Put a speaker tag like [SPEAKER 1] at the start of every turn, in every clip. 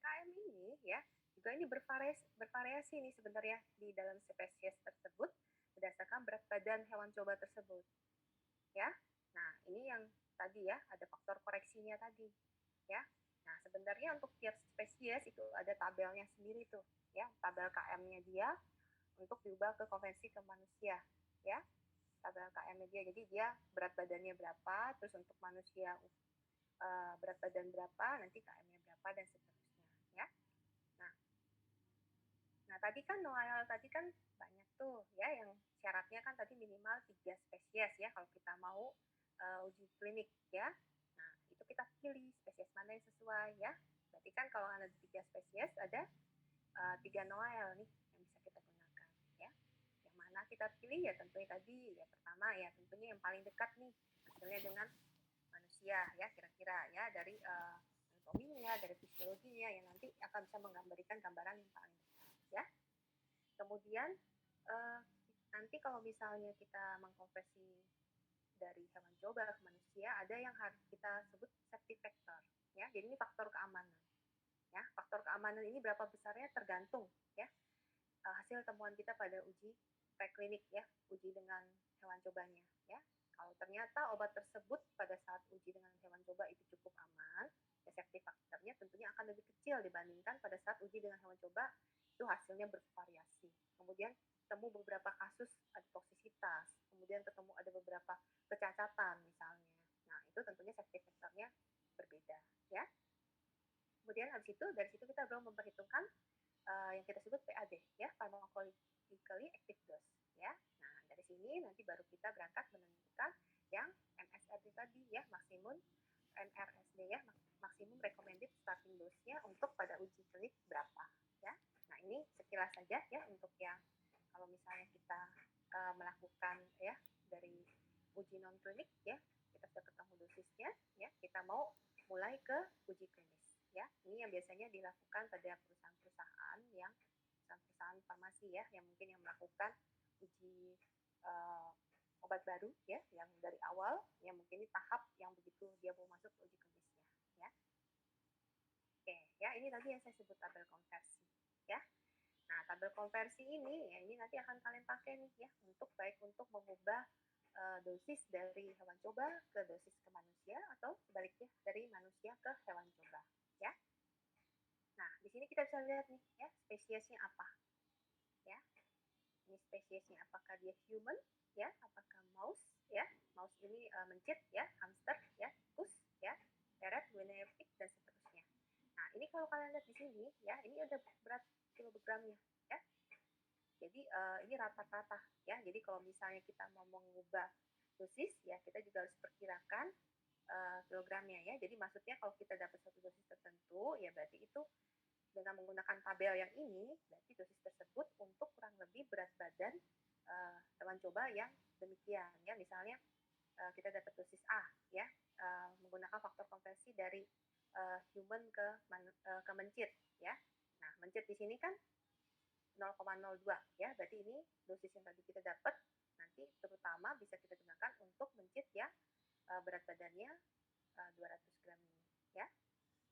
[SPEAKER 1] KM ini ya, juga ini bervariasi nih sebenarnya di dalam spesies tersebut berdasarkan berat badan hewan coba tersebut ya. Nah, ini yang tadi ya, ada faktor koreksinya tadi ya. Nah, sebenarnya untuk tiap spesies itu ada tabelnya sendiri tuh ya, tabel KM-nya dia untuk diubah ke konversi ke manusia ya. Tabel KM-nya dia, jadi dia berat badannya berapa, terus untuk manusia berat badan berapa, nanti KM-nya berapa dan seterusnya ya. Nah, nah tadi kan Noel tadi kan banyak tuh ya yang syaratnya kan tadi minimal 3 spesies ya kalau kita mau uji klinik ya. Nah, itu kita pilih spesies mana yang sesuai ya. Berarti kan kalau ada 3 spesies ada 3 Noel nih yang bisa kita gunakan ya. Yang mana kita pilih ya tentunya tadi ya pertama ya tentunya yang paling dekat nih hasilnya dengan manusia ya kira-kira ya dari anatominya, dari fisiologinya yang nanti akan bisa menggambarkan gambaran yang paling dekat ya. Kemudian nanti kalau misalnya kita mengkonversi dari hewan coba ke manusia, ada yang harus kita sebut safety factor ya. Jadi ini faktor keamanan ya. Faktor keamanan ini berapa besarnya tergantung ya hasil temuan kita pada uji preklinik ya, uji dengan hewan cobanya ya. Kalau ternyata obat tersebut pada saat uji dengan hewan coba itu cukup aman, ya safety faktornya tentunya akan lebih kecil dibandingkan pada saat uji dengan hewan coba itu hasilnya bervariasi. Kemudian ketemu beberapa kasus ada toksisitas, kemudian ketemu ada beberapa kecacatan misalnya. Nah, itu tentunya safety faktornya berbeda ya. Kemudian habis itu dari situ kita belum memperhitungkan yang kita sebut PAD ya, pharmacologically active dose ya. Nah, dari sini nanti baru kita berangkat menentukan yang MSRD tadi ya, maksimum MRSD ya, maksimum recommended starting dose-nya untuk pada uji klinik berapa ya. Nah, ini sekilas saja ya untuk yang kalau misalnya kita melakukan ya dari uji non klinik ya, kita sudah ketemu dosisnya ya, kita mau mulai ke uji klinis ya. Ini yang biasanya dilakukan pada perusahaan-perusahaan yang perusahaan farmasi ya, yang mungkin yang melakukan uji obat baru ya, yang dari awal, yang mungkin ini tahap yang begitu dia mau masuk ke uji klinisnya ya. Oke, ya ini tadi yang saya sebut tabel konversi ya. Nah, tabel konversi ini ya ini nanti akan kalian pakai nih ya untuk baik untuk mengubah dosis dari hewan coba ke dosis ke manusia atau sebaliknya dari manusia ke hewan coba ya. Nah, di sini kita bisa lihat nih ya spesiesnya apa ya. Ini spesiesnya apakah dia human ya, apakah mouse ya. Mouse ini mencit ya, hamster ya, tikus ya, parrot, guinea pig dan seterusnya. Nah, ini kalau kalian lihat di sini ya, ini ada berat kilogramnya ya. Jadi ini rata-rata ya. Jadi kalau misalnya kita mau mengubah dosis ya, kita juga harus perkirakan kilogramnya ya. Jadi maksudnya kalau kita dapat satu dosis tertentu ya berarti itu dengan menggunakan tabel yang ini berarti dosis tersebut untuk kurang lebih berat badan hewan coba yang demikian ya. Misalnya kita dapat dosis A ya menggunakan faktor konversi dari human ke mencit ya. Nah, mencit di sini kan 0,02 ya. Berarti ini dosis yang tadi kita dapat nanti terutama bisa kita gunakan untuk mencit yang berat badannya 200 gram ini ya.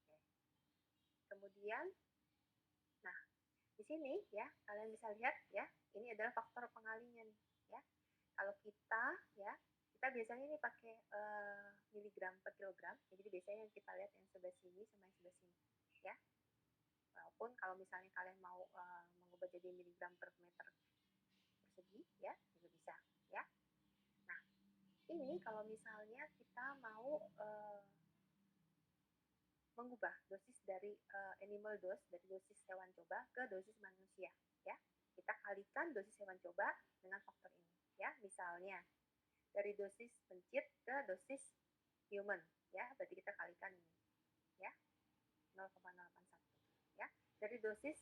[SPEAKER 1] Oke. Kemudian nah, di sini ya kalian bisa lihat ya, ini adalah faktor pengalinya nih ya. Kalau kita ya, kita biasanya ini pakai miligram per kilogram. Jadi biasanya yang kita lihat yang sebelah sini sama yang sebelah sini ya. Walaupun kalau misalnya kalian mau mengubah jadi miligram per meter persegi ya, juga bisa ya. Nah, ini kalau misalnya kita mau mengubah dosis dari animal dose dari dosis hewan coba ke dosis manusia ya. Kita kalikan dosis hewan coba dengan faktor ini ya. Misalnya dari dosis pencit ke dosis human ya, berarti kita kalikan ini ya 0,081 ya. Dari dosis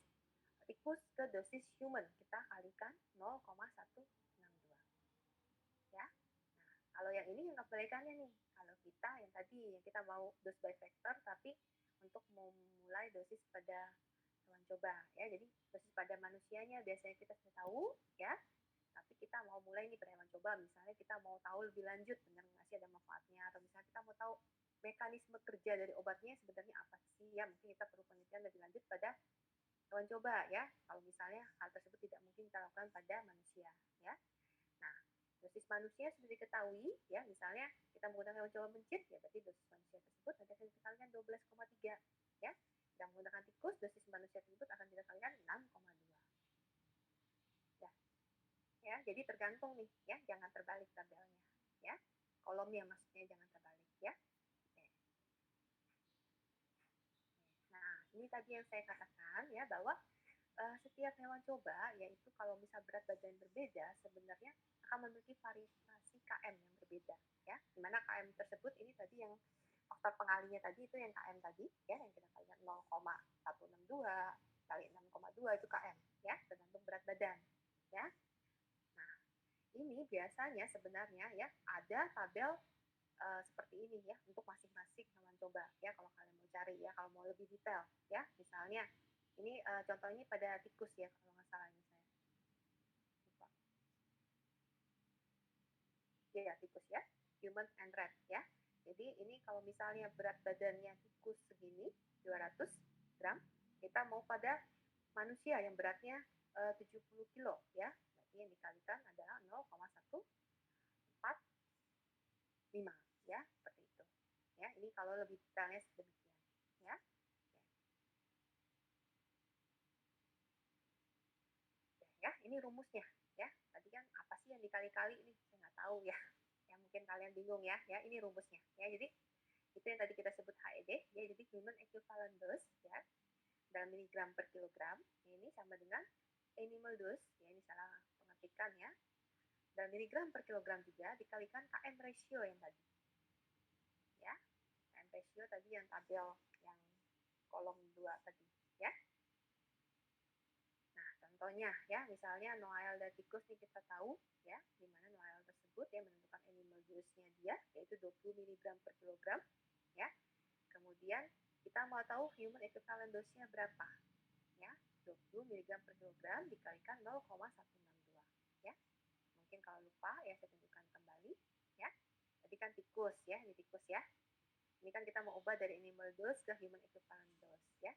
[SPEAKER 1] tikus ke dosis human kita kalikan 0,162 ya. Nah, kalau yang ini yang kebalikannya nih, kalau kita yang tadi yang kita mau dose by factor tapi untuk memulai dosis pada hewan coba ya. Jadi dosis pada manusianya biasanya kita sudah tahu ya, tapi kita mau mulai nih pada hewan coba, misalnya kita mau tahu lebih lanjut benar nggak sih ada manfaatnya, atau misalnya kita mau tahu mekanisme kerja dari obatnya sebenarnya apa sih ya, mungkin kita perlu penelitian lebih lanjut pada hewan coba ya, kalau misalnya hal tersebut tidak mungkin kita lakukan pada manusia ya. Nah, dosis manusia sudah diketahui ya, misalnya kita menggunakan hewan coba mencit ya, berarti dosis manusia tersebut nanti akan dikalikan 12,3 ya. Kita menggunakan tikus, dosis manusia tersebut akan dikalikan 6,2 ya. Ya, jadi tergantung nih ya, jangan terbalik tabelnya ya. Kolomnya maksudnya jangan terbalik ya. Oke. Nah, ini tadi yang saya katakan ya, bahwa setiap hewan coba, yaitu kalau misal berat badan berbeda, sebenarnya akan memiliki variasi KM yang berbeda, ya. Dimana KM tersebut ini tadi yang faktor pengalinya tadi itu yang KM tadi, ya, yang kita kalikan 0,162 kali 6,2 itu KM, ya, tergantung berat badan, ya. Nah, ini biasanya sebenarnya ya ada tabel seperti ini ya untuk masing-masing hewan coba ya kalau kalian mau cari ya kalau mau lebih detail ya misalnya ini contohnya pada tikus ya kalau nggak salah ini saya lupa ya tikus ya human and rat ya jadi ini kalau misalnya berat badannya tikus segini 200 gram kita mau pada manusia yang beratnya 70 kilo ya berarti yang dikalikan adalah 0,145 ya seperti itu ya ini kalau lebih detailnya sedemikian ya. Ya ini rumusnya ya tadi kan apa sih yang dikali-kali ini saya nggak tahu ya ya mungkin kalian bingung ya ini rumusnya ya jadi itu yang tadi kita sebut HED ya jadi human equivalent dose ya dalam miligram per kilogram ini sama dengan animal dose ya ini salah pengetikan ya dan miligram per kilogram juga dikalikan KM ratio yang tadi ya KM ratio tadi yang tabel yang kolom 2 tadi ya. Nah, contohnya ya, misalnya Noel dan tikus nih kita tahu ya, di mana Noel tersebut ya menentukan animal dose-nya dia yaitu 20 mg per kilogram ya. Kemudian kita mau tahu human equivalent dose-nya berapa ya. 20 mg per kilogram dikalikan 0,162 ya. Mungkin kalau lupa ya saya tunjukkan kembali ya. Tadi kan tikus ya, ini tikus ya. Ini kan kita mau ubah dari animal dose ke human equivalent dose ya.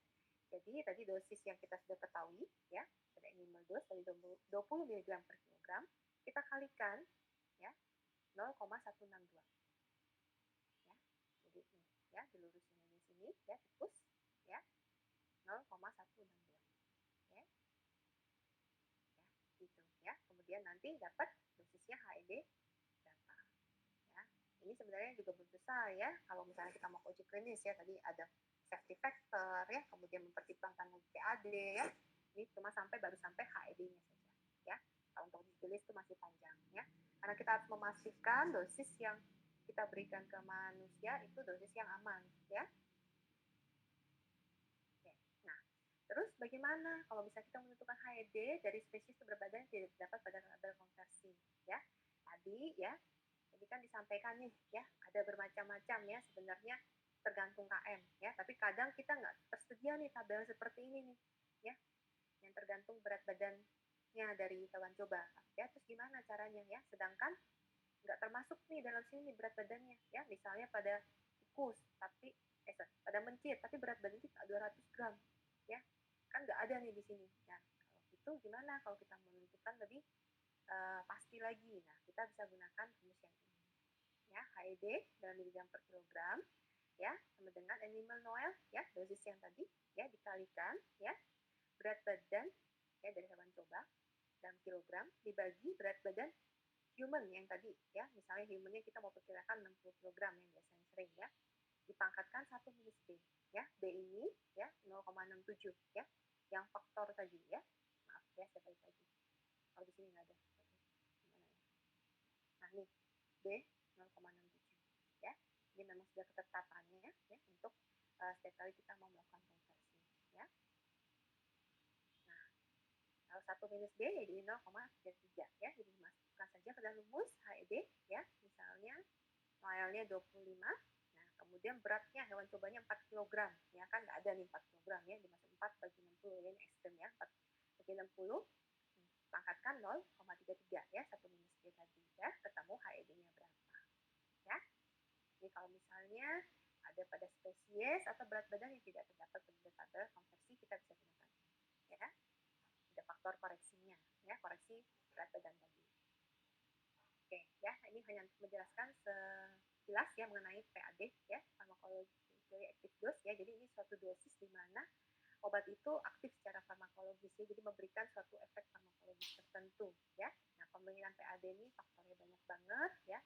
[SPEAKER 1] Jadi tadi dosis yang kita sudah ketahui ya pada animal dose tadi 20 mg per kilogram kita kalikan ya 0,162 ya. Jadi ini ya dilurusin ini sini ya tikus ya 0,162 ya. Ya gitu ya. Kemudian nanti dapat dosisnya HED berapa ya. Ini sebenarnya juga belum selesai ya. Kalau misalnya kita mau uji klinis ya tadi ada safety factor ya, kemudian mempertimbangkan PAD ya. Ini cuma baru sampai HED-nya saja ya. Kalau untuk ditulis itu masih panjang ya. Karena kita harus memastikan dosis yang kita berikan ke manusia itu dosis yang aman ya. Oke. Nah, terus bagaimana kalau bisa kita menentukan HED dari spesies berbadan tidak terdapat pada tabel konversi ya. Tadi ya, jadi kan disampaikan nih ya, ada bermacam-macam ya sebenarnya tergantung KM ya, tapi kadang kita nggak tersedia nih tabel seperti ini nih ya, yang tergantung berat badannya dari hewan coba ya, terus gimana caranya ya, sedangkan nggak termasuk nih dalam sini berat badannya ya, misalnya pada tikus tapi pada mencit tapi berat badannya 200 gram ya, kan nggak ada nih di sini ya. Kalau itu gimana kalau kita menentukan lebih pasti lagi, nah kita bisa gunakan rumus yang ini ya, HED dalam miligram per kilogram ya sama dengan animal Noel ya dosis yang tadi ya dikalikan ya berat badan ya dari hewan coba dalam kilogram dibagi berat badan human yang tadi ya, misalnya humannya kita mau perkirakan 60 kilogram yang biasanya sering ya, dipangkatkan 1 minus B ya, B ini ya 0,67 ya, yang faktor tadi ya, maaf ya saya balik lagi, kalau di sini nggak ada, gimana ya, nah nih B 0,67 ya, ini memang sudah ketetapannya ya untuk setiap kali kita mau melakukan konversi ya. Nah, kalau 1 minus B jadi 0,33 ya, jadi dimasukkan saja ke dalam rumus HED ya, misalnya Noelnya 25, nah kemudian beratnya hewan cobanya 4 kg ya, kan nggak ada nih 4 kg ya, dimasuk 4 bagi 60 ya, ini ekstrem ya, 4 bagi 60 pangkatkan 0,33 ya, 1 minus B tadi ya, ketemu HED-nya berapa ya. Jadi kalau misalnya ada pada spesies atau berat badan yang tidak terdapat pada tabel konversi, kita bisa gunakan. Ya, ada faktor koreksinya, ya, koreksi berat badan tadi. Oke, ya, ini hanya untuk menjelaskan sekilas ya mengenai PAD, ya, farmakologi active dose, ya. Jadi ini suatu dosis di mana obat itu aktif secara farmakologis, ya, jadi memberikan suatu efek farmakologis tertentu, ya. Nah, pemilihan PAD ini faktornya banyak banget, ya.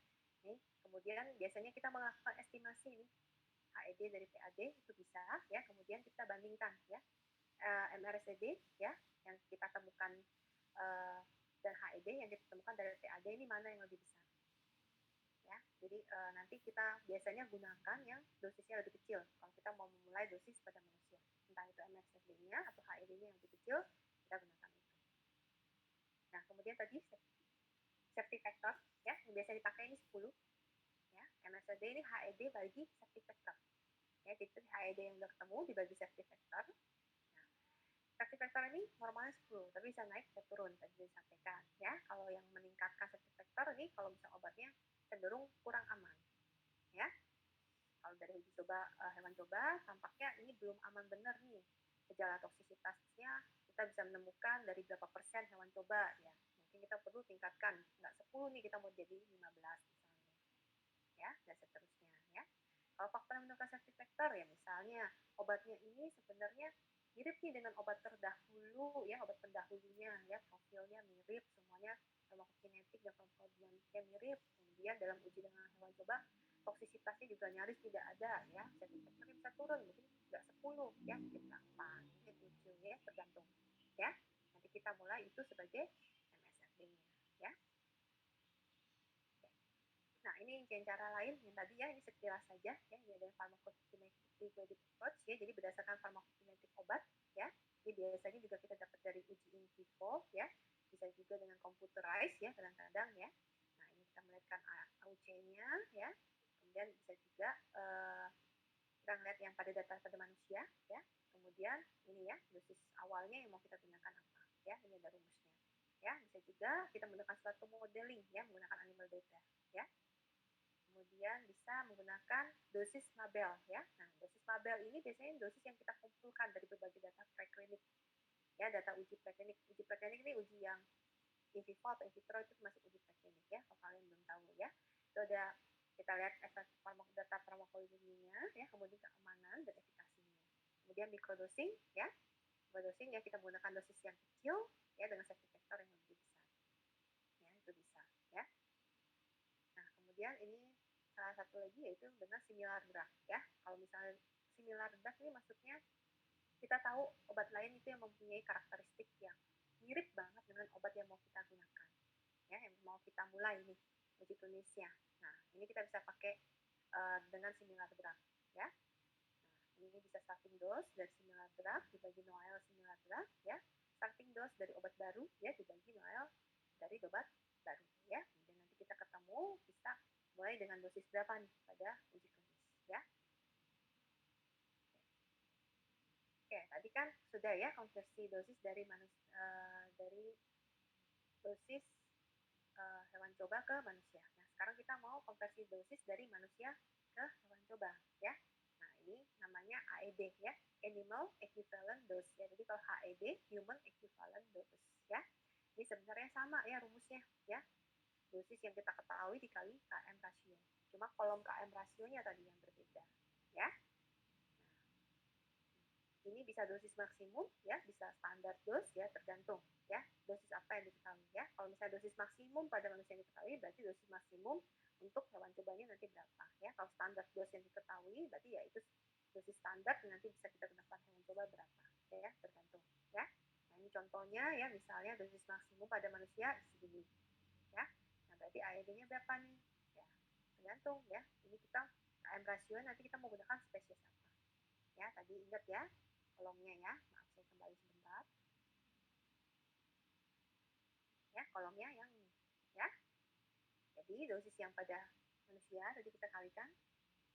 [SPEAKER 1] Nih, kemudian biasanya kita melakukan estimasi nih HED dari PAD itu bisa, ya. Kemudian kita bandingkan, ya, MRSED, ya, yang kita temukan dan HED yang kita temukan dari PAD ini mana yang lebih besar. Ya, jadi nanti kita biasanya gunakan yang dosisnya lebih kecil kalau kita mau memulai dosis pada manusia, entah itu MRSD-nya atau HED-nya yang lebih kecil, kita gunakan itu. Nah, kemudian tadi safety factor, ya, yang biasa dipakai ini 10, ya. MRSD ini HED bagi safety factor, ya. Jadi HED yang udah ketemu dibagi safety factor. Nah, safety factor ini normalnya 10, tapi bisa naik bisa turun, tadi disampaikan, ya. Kalau yang meningkatkan safety factor ini kalau misalnya obatnya cenderung kurang aman, ya. Kalau dari uji coba hewan coba tampaknya ini belum aman benar nih. Gejala toksisitasnya kita bisa menemukan dari berapa persen hewan coba, ya. Mungkin kita perlu tingkatkan, nggak 10 nih, kita mau jadi 15 misalnya, ya, dan seterusnya, ya. Kalau faktor yang menentukan safety factor, ya misalnya obatnya ini sebenarnya mirip nih dengan obat terdahulu, ya, obat pendahulunya, ya, profilnya mirip, semuanya farmakokinetik dan farmakodinamiknya mirip. Kemudian dalam uji dengan hewan coba toksisitasnya juga nyaris tidak ada, ya. Safety factor bisa turun, mungkin nggak 10, ya, mungkin 8, mungkin 7, ya, tergantung, ya. Nanti kita mulai itu sebagai MSFD-nya, ya. Nah, ini cara lain yang tadi, ya, ini sekilas saja, ya, ini ada pharmacokinetic approach, ya, jadi berdasarkan farmakokinetik obat, ya. Jadi biasanya juga kita dapat dari uji in vivo, ya, bisa juga dengan computerized, ya, kadang-kadang, ya. Nah, ini kita melihatkan AUC-nya, ya. Kemudian bisa juga kita melihat yang pada data pada manusia, ya. Kemudian ini, ya, dosis awalnya yang mau kita gunakan apa, ya, ini ada rumusnya, ya. Bisa juga kita menggunakan suatu modeling, ya, menggunakan animal data, ya. Kemudian bisa menggunakan dosis label, ya. Nah, dosis label ini biasanya dosis yang kita kumpulkan dari berbagai data preklinik, ya, data uji preklinik. Uji preklinik ini uji yang in vivo atau in vitro, itu masih uji preklinik, ya, kalau kalian belum tahu, ya. Itu ada kita lihat efek data farmakologinya, ya, kemudian keamanan dan efikasinya. Kemudian microdosing, ya. Microdosing, ya, kita menggunakan dosis yang kecil, ya, dengan safety factor yang lebih besar, ya, itu bisa, ya. Nah, kemudian ini salah satu lagi yaitu dengan similar drug, ya. Kalau misalnya similar drug ini maksudnya kita tahu obat lain itu yang mempunyai karakteristik yang mirip banget dengan obat yang mau kita gunakan, ya, yang mau kita mulai nih uji klinisnya. Nah, ini kita bisa pakai dengan similar drug, ya. Nah, ini bisa starting dose dari similar drug dibagi Noel similar drug, ya. Starting dose dari obat baru, ya, dibagi Noel dari obat baru, ya. Kemudian nanti kita ketemu bisa mulai dengan dosis berapa nih pada uji klinis, ya. Oke, tadi kan sudah, ya, konversi dosis dari dari dosis hewan coba ke manusia. Nah, sekarang kita mau konversi dosis dari manusia ke hewan coba, ya. Nah, ini namanya AED, ya, Animal Equivalent Dose, ya. Jadi kalau HED, Human Equivalent Dose, ya. Ini sebenarnya sama, ya, rumusnya, ya. Dosis yang kita ketahui dikali KM rasio. Cuma kolom KM rasionya tadi yang berbeda, ya. Ini bisa dosis maksimum, ya, bisa standar dose, ya, tergantung, ya, dosis apa yang diketahui, ya. Kalau misalnya dosis maksimum pada manusia yang diketahui, berarti dosis maksimum untuk hewan cobanya nanti berapa, ya. Kalau standar dose yang diketahui, berarti ya itu dosis standar nanti bisa kita gunakan hewan coba berapa, ya, tergantung, ya. Nah, ini contohnya, ya, misalnya dosis maksimum pada manusia segini, ya. Nah, berarti AED-nya berapa nih, ya, tergantung, ya. Ini kita KM rasio nanti kita mau gunakan spesies apa, ya. Tadi ingat, ya, kolomnya, ya. Maaf, saya kembali sebentar. Ya, kolomnya yang ini, ya. Jadi dosis yang pada manusia tadi kita kalikan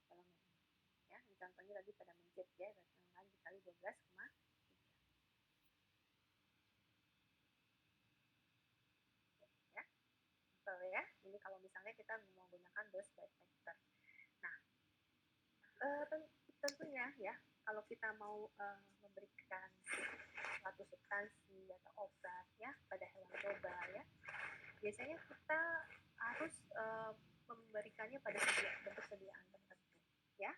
[SPEAKER 1] kolomnya ini, ya. Ini contohnya tadi pada mencet, ya, yang lain dikali 12,3. Ya, betul, ya. Ini kalau misalnya kita mau menggunakan dose by factor. Nah, Tentunya ya, kalau kita mau memberikan suatu substansi atau obat ya pada hewan coba ya, biasanya kita harus memberikannya pada bentuk sediaan tertentu ya.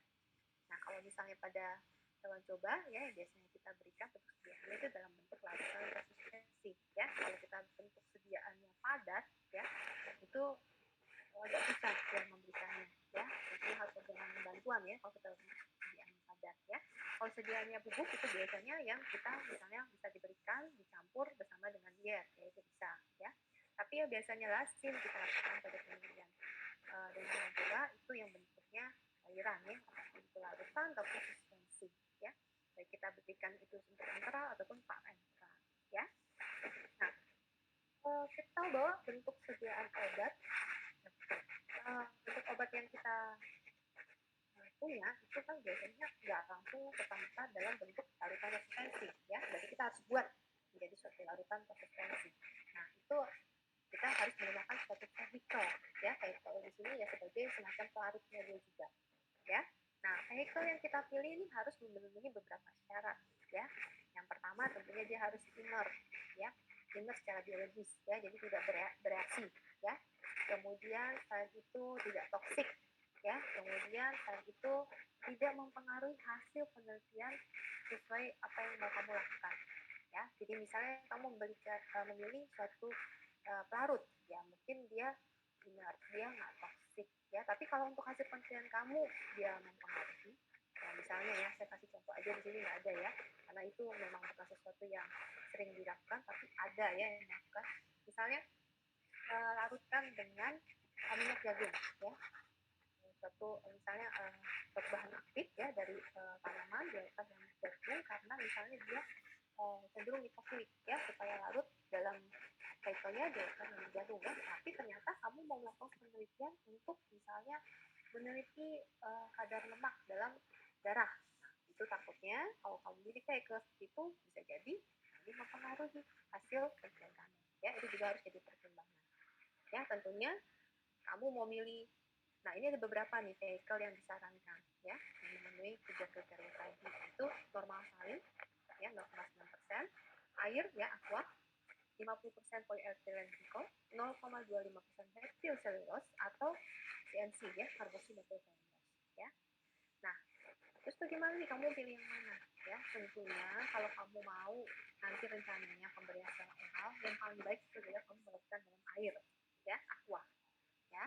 [SPEAKER 1] Nah, kalau misalnya pada hewan coba ya, biasanya kita berikan bentuk sediaannya itu dalam bentuk larutan konsistensi ya. Kalau kita bentuk sediaannya padat ya, itu agak susah ya memberikannya ya. Jadi harus ada bantuan ya kalau kita sediaannya padat ya. Kalau sediaannya bubuk itu biasanya yang kita misalnya bisa diberikan dicampur bersama dengan diet ya, itu bisa ya. Tapi ya biasanya lazim kita lakukan pada penelitian dengan hewan coba itu yang bentuknya cairan ya, itu larutan atau konsistensi ya. Baik kita berikan itu untuk enteral ataupun parenteral ya. Nah, kita tahu bahwa bentuk sediaan obat, bentuk obat yang kita punya itu kan biasanya nggak langsung serta-merta dalam bentuk larutan konsistensi ya. Berarti kita harus buat menjadi suatu larutan konsistensi. Nah, itu kita harus menggunakan suatu vehicle ya. Vehicle di sini ya sebagai semacam pelarutnya dia juga ya. Nah, vehicle yang kita pilih ini harus memenuhi beberapa syarat ya. Yang pertama tentunya dia harus inert ya, inert secara biologis ya, jadi tidak bereaksi ya. Kemudian selain itu tidak toksik ya. Kemudian selain itu tidak mempengaruhi hasil penelitian sesuai apa yang mau kamu lakukan ya. Jadi misalnya kamu memilih suatu pelarut ya, mungkin dia inert, dia nggak toksik ya, tapi kalau untuk hasil penelitian kamu dia mempengaruhi ya, misalnya ya saya kasih contoh aja di sini nggak ada ya, karena itu memang bukan sesuatu yang sering dilakukan, tapi ada ya yang dilakukan. Misalnya larutkan dengan minyak jagung ya, suatu misalnya suatu bahan aktif ya dari tanaman dilarutkan dengan minyak jagung karena misalnya dia cenderung lipofilik ya, supaya larut dalam cycle-nya dilakukan dengan jagung ya. Tapi ternyata kamu mau melakukan penelitian untuk misalnya meneliti kadar lemak dalam darah. Nah, itu takutnya kalau kamu milih cycle seperti itu bisa jadi nanti mempengaruhi hasil penelitian kamu. Ya, itu juga harus jadi pertimbangan. Ya, tentunya kamu mau milih. Nah, ini ada beberapa nih cycle yang disarankan ya, yang memenuhi 3 kriteria tadi, itu normal salin ya 0,9%, air ya aqua 50% polyethylene glycol, 0,25% methyl cellulose atau CNC ya, carboxymethyl cellulose ya. Nah, terus bagaimana nih kamu pilih yang mana ya? Tentunya kalau kamu mau nanti rencananya pemberian secara oral, yang paling baik itu adalah kamu melakukan dalam air ya, aqua ya.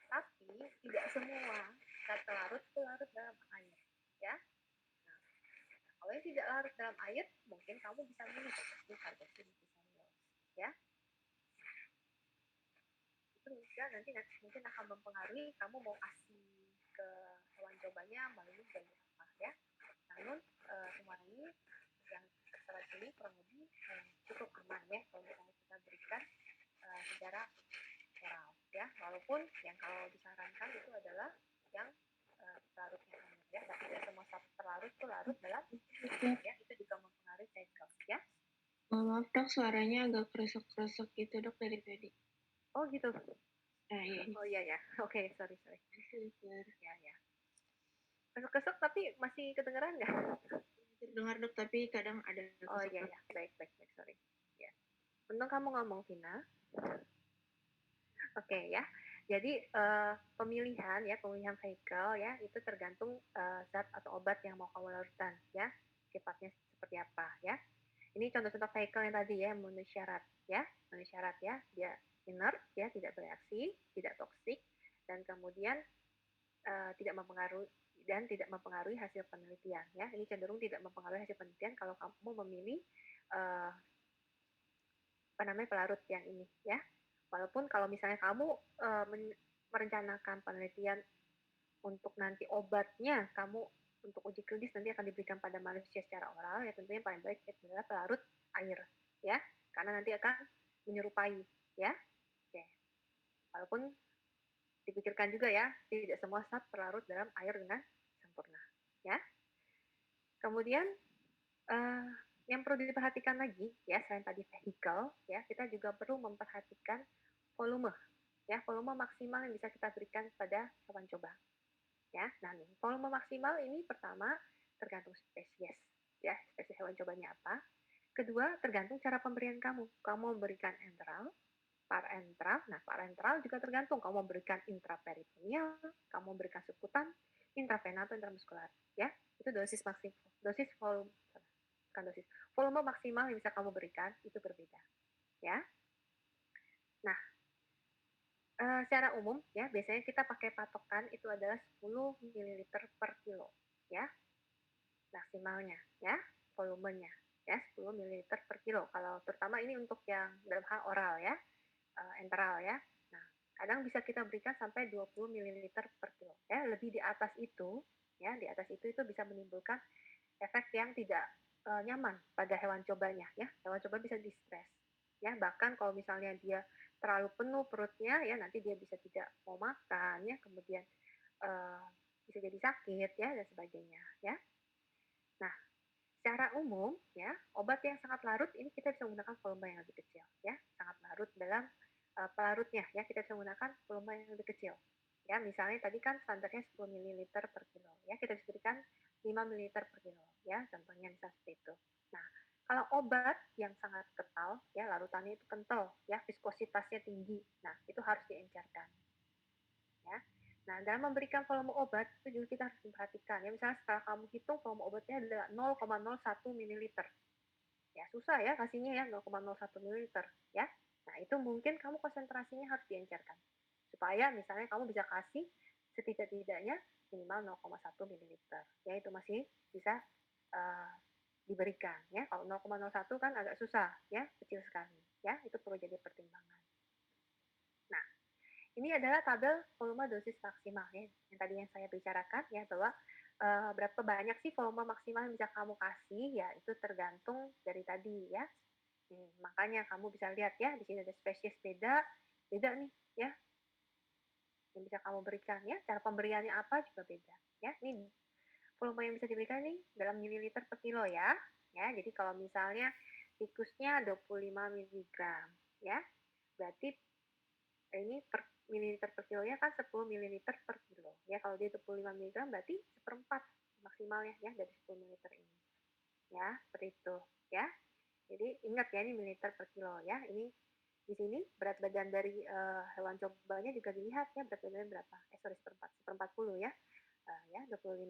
[SPEAKER 1] Tapi tidak semua zat pelarut itu larut dalam air ya. Nah, kalau yang tidak larut dalam air, mungkin kamu bisa milih seperti carboxymethyl cellulose ya. Itu juga nanti mungkin akan mempengaruhi kamu mau kasih ke hewan cobanya melalui jalur apa ya. Namun semua ini yang secara ini kurang lebih cukup aman ya kalau misalnya kita berikan secara oral ya, walaupun yang kalau disarankan itu adalah yang larutnya air ya, tapi tidak semua terlarut itu larut dalam ya, itu juga mempengaruhi cycle ya.
[SPEAKER 2] Maaf dok, suaranya agak keresek-keresek gitu dok dari tadi.
[SPEAKER 1] Oh gitu.
[SPEAKER 2] Nah, iya.
[SPEAKER 1] Oh iya ya, oke, sorry. Ya ya. Kesek-kesek tapi masih kedengeran nggak?
[SPEAKER 2] Terdengar dok, tapi kadang ada kesek.
[SPEAKER 1] Oh iya ya, baik, sorry. Ya. Untung kamu ngomong Vina. Oke ya. Jadi pemilihan vehicle ya itu tergantung zat atau obat yang mau kamu larutkan ya, sifatnya seperti apa ya. Ini contoh-contoh vehicle yang tadi ya, memenuhi syarat ya, dia inert ya, tidak bereaksi, tidak toksik, dan kemudian tidak mempengaruhi hasil penelitian ya. Ini cenderung tidak mempengaruhi hasil penelitian kalau kamu memilih pelarut yang ini ya. Walaupun kalau misalnya kamu merencanakan penelitian untuk nanti obatnya kamu untuk uji klinis nanti akan diberikan pada manusia secara oral ya, tentunya paling baik adalah pelarut air ya, karena nanti akan menyerupai ya. Oke. Walaupun dipikirkan juga ya, tidak semua zat terlarut dalam air dengan sempurna ya. Kemudian yang perlu diperhatikan lagi ya, selain tadi vehicle ya, kita juga perlu memperhatikan volume ya, volume maksimal yang bisa kita berikan pada hewan coba Ya, nah nih, volume maksimal ini pertama tergantung spesies, ya, spesies hewan cobanya apa. Kedua, tergantung cara pemberian kamu. Kamu memberikan enteral, parenteral. Nah, parenteral juga tergantung kamu memberikan intraperitoneal, kamu memberikan subkutan, intravena atau intramuskular, ya. Itu dosis maksimal, dosis volume, bukan dosis, volume maksimal yang bisa kamu berikan itu berbeda, ya. Nah, secara umum ya biasanya kita pakai patokan itu adalah 10 ml per kilo, ya, maksimalnya, ya, volumenya, ya, 10 ml per kilo. Kalau terutama ini untuk yang dalam hal oral ya, enteral ya. Nah, kadang bisa kita berikan sampai 20 ml per kilo. Ya, lebih di atas itu, ya, di atas itu bisa menimbulkan efek yang tidak nyaman pada hewan cobanya, ya. Hewan coba bisa distres, ya. Bahkan kalau misalnya dia terlalu penuh perutnya, ya, nanti dia bisa tidak mau makan, ya. Kemudian uh, bisa jadi sakit, ya, dan sebagainya, ya. Nah, secara umum, ya, obat yang sangat larut ini kita bisa menggunakan volume yang lebih kecil, ya, sangat larut dalam pelarutnya, ya, kita bisa menggunakan volume yang lebih kecil. Ya, misalnya tadi kan standarnya 10 ml per kilo, ya, kita bisa berikan 5 ml per kilo, ya, contohnya misalnya seperti itu. Nah, kalau obat yang sangat kental, ya, larutannya itu kental, ya, viskositasnya tinggi, nah, itu harus diencerkan, ya. Nah, dalam memberikan volume obat itu juga kita harus memperhatikan ya. Misalnya setelah kamu hitung volume obatnya adalah 0,01 ml. Ya, susah ya kasihnya ya 0,01 ml ya. Nah, itu mungkin kamu konsentrasinya harus diencerkan. Supaya misalnya kamu bisa kasih setidak-tidaknya minimal 0,1 ml. Ya, itu masih bisa uh, diberikan ya. Kalau 0,01 kan agak susah ya, kecil sekali ya. Itu perlu jadi pertimbangan. Nah, ini adalah tabel volume dosis maksimal ya, yang tadi yang saya bicarakan ya, bahwa berapa banyak sih volume maksimal yang bisa kamu kasih ya, itu tergantung dari tadi ya. Makanya kamu bisa lihat ya, di sini ada spesies beda, beda nih ya, yang bisa kamu berikan ya, cara pemberiannya apa juga beda ya. Ini volume yang bisa diberikan nih dalam mililiter per kilo ya. Ya, jadi kalau misalnya tikusnya 25 mg ya, berarti ini per mililiter per kilonya kan 10 mililiter per kilo. Ya, kalau dia 25 mg berarti seperempat maksimalnya ya dari 10 mililiter ini. Ya, seperti itu ya. Jadi ingat ya ini mililiter per kilo ya. Ini di sini berat badan dari hewan cobanya juga dilihat ya berat badannya berapa. Sorry seperempat, seperempat puluh ya. Ya 25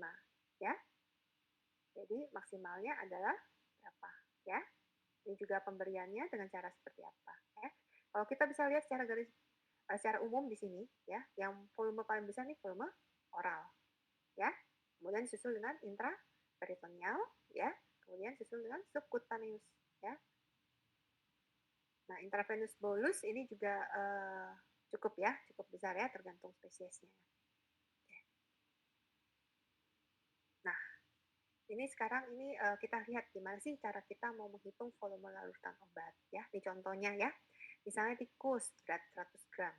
[SPEAKER 1] ya. Jadi maksimalnya adalah berapa ya. Ini juga pemberiannya dengan cara seperti apa ya. Kalau kita bisa lihat secara umum di sini ya, yang volume paling besar nih volume oral ya. Kemudian disusul dengan intraperitoneal ya, kemudian disusul dengan subcutaneous ya. Nah, intravenous bolus ini juga cukup ya, cukup besar ya, tergantung spesiesnya. Nah, ini sekarang ini kita lihat gimana sih cara kita mau menghitung volume larutan obat ya. Di contohnya ya, misalnya tikus berat 100 gram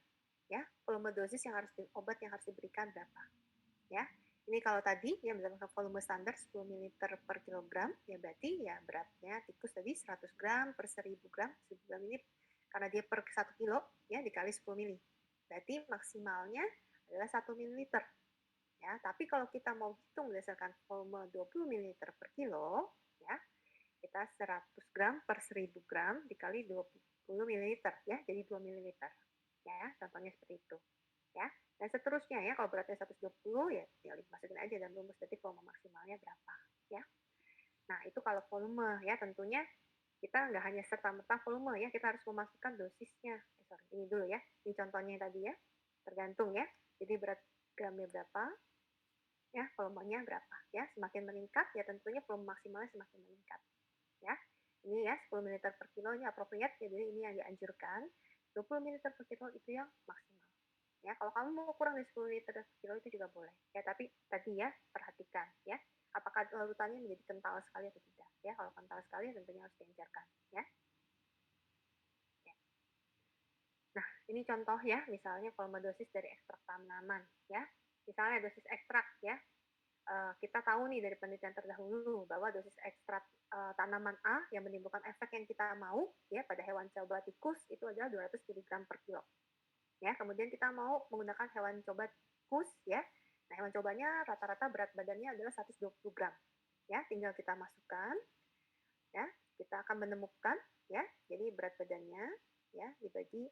[SPEAKER 1] ya, volume dosis yang harus obat yang harus diberikan berapa ya. Ini kalau tadi yang berdasarkan volume standar 10 ml per kilogram, ya berarti ya beratnya tikus tadi 100 gram per 1000 gram, 1000 gram ini karena dia per 1 kilo, ya dikali 10 mili. Berarti maksimalnya adalah 1 ml. Ya, tapi kalau kita mau hitung berdasarkan volume 20 ml per kilo, ya, kita 100 gram per 1000 gram dikali 20 ml, ya, jadi 2 ml. Ya, contohnya seperti itu. Ya, dan seterusnya ya, kalau beratnya 120 ya tinggal dimasukin aja dan rumus berarti volume maksimalnya berapa ya. Nah, itu kalau volume ya, tentunya kita nggak hanya serta-merta volume ya, kita harus memasukkan dosisnya. Sorry, ini dulu ya, ini contohnya tadi ya, tergantung ya. Jadi berat gramnya berapa, ya volumenya berapa ya. Semakin meningkat ya tentunya volume maksimalnya semakin meningkat ya. Ini ya 10 ml per kilo ini appropriate ya, jadi ini yang dianjurkan. 20 ml per kilo itu yang maksimal. Ya, kalau kamu mau kurang dari 10 liter per kilo itu juga boleh. Ya, tapi tadi ya perhatikan ya, apakah larutannya menjadi kental sekali atau tidak. Ya, kalau kental sekali tentunya harus diencerkan. Ya. Ya. Nah, ini contoh ya, misalnya volume dosis dari ekstrak tanaman. Ya, misalnya dosis ekstrak ya. Kita tahu nih dari penelitian terdahulu bahwa dosis ekstrak tanaman A yang menimbulkan efek yang kita mau ya pada hewan coba tikus itu adalah 200 mg per kilo. Ya, kemudian kita mau menggunakan hewan coba tikus ya Nah, hewan cobanya rata-rata berat badannya adalah 120 gram. Ya, tinggal kita masukkan, ya. Kita akan menemukan, ya. Jadi berat badannya, ya, dibagi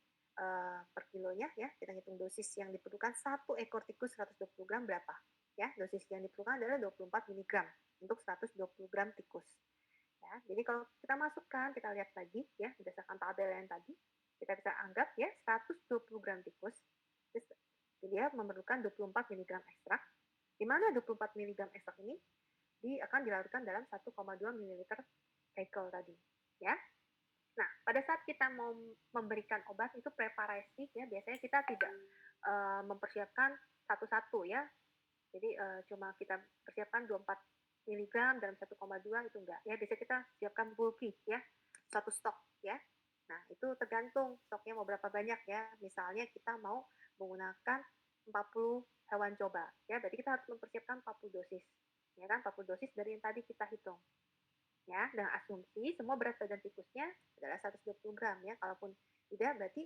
[SPEAKER 1] per kilonya, ya. Kita hitung dosis yang diperlukan satu ekor tikus 120 gram berapa. Ya, dosis yang diperlukan adalah 24 mg untuk 120 gram tikus. Ya, jadi kalau kita masukkan, kita lihat lagi, ya, berdasarkan tabel yang tadi, kita bisa anggap, ya, 120 gram tikus, dia memerlukan 24 mg ekstrak, di mana 24 mg ekstrak ini akan dilarutkan dalam 1,2 ml cycle tadi, ya. Nah, pada saat kita mau memberikan obat itu preparasi, ya, biasanya kita tidak mempersiapkan satu-satu, ya. Jadi cuma kita persiapkan 24 mg dalam 1,2 itu enggak, ya. Biasanya kita siapkan bulky, ya, satu stok, ya. Nah, itu tergantung stoknya mau berapa banyak, ya. Misalnya kita mau menggunakan 40 hewan coba, ya. Berarti kita harus mempersiapkan 40 dosis, ya kan? 40 dosis dari yang tadi kita hitung, ya. Dengan asumsi semua berat badan tikusnya adalah 120 gram, ya. Kalaupun tidak, berarti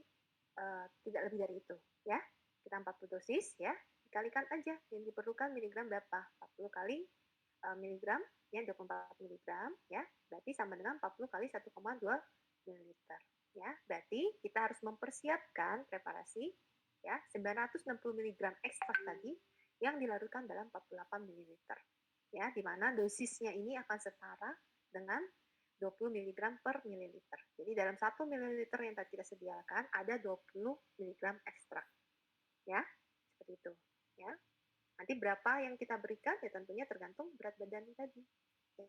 [SPEAKER 1] tidak lebih dari itu, ya. Kita 40 dosis, ya. Dikalikan aja yang diperlukan miligram berapa, 40 kali miligram, ya, 24 miligram, ya. Berarti sama dengan 40 kali 1,2 mililiter, ya. Berarti kita harus mempersiapkan preparasi, ya, 960 miligram ekstrak tadi yang dilarutkan dalam 48 mililiter, ya, di mana dosisnya ini akan setara dengan 20 mg per mililiter. Jadi dalam 1 mililiter yang tadi kita sediakan ada 20 mg ekstrak, ya, seperti itu, ya. Nanti berapa yang kita berikan ya tentunya tergantung berat badan tadi,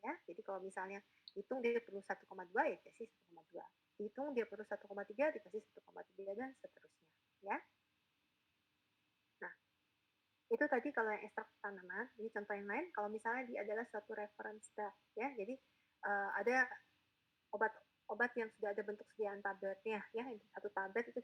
[SPEAKER 1] ya. Jadi kalau misalnya hitung dia perlu 1,2 ya dikasih 1,2. Hitung dia perlu 1,3 dikasih 1,3 dan seterusnya, ya. Nah, itu tadi kalau yang ekstrak tanaman. Jadi contoh yang lain kalau misalnya dia adalah suatu reference drug, ya. Jadi ada obat yang sudah ada bentuk sediaan tabletnya, ya. Satu tablet itu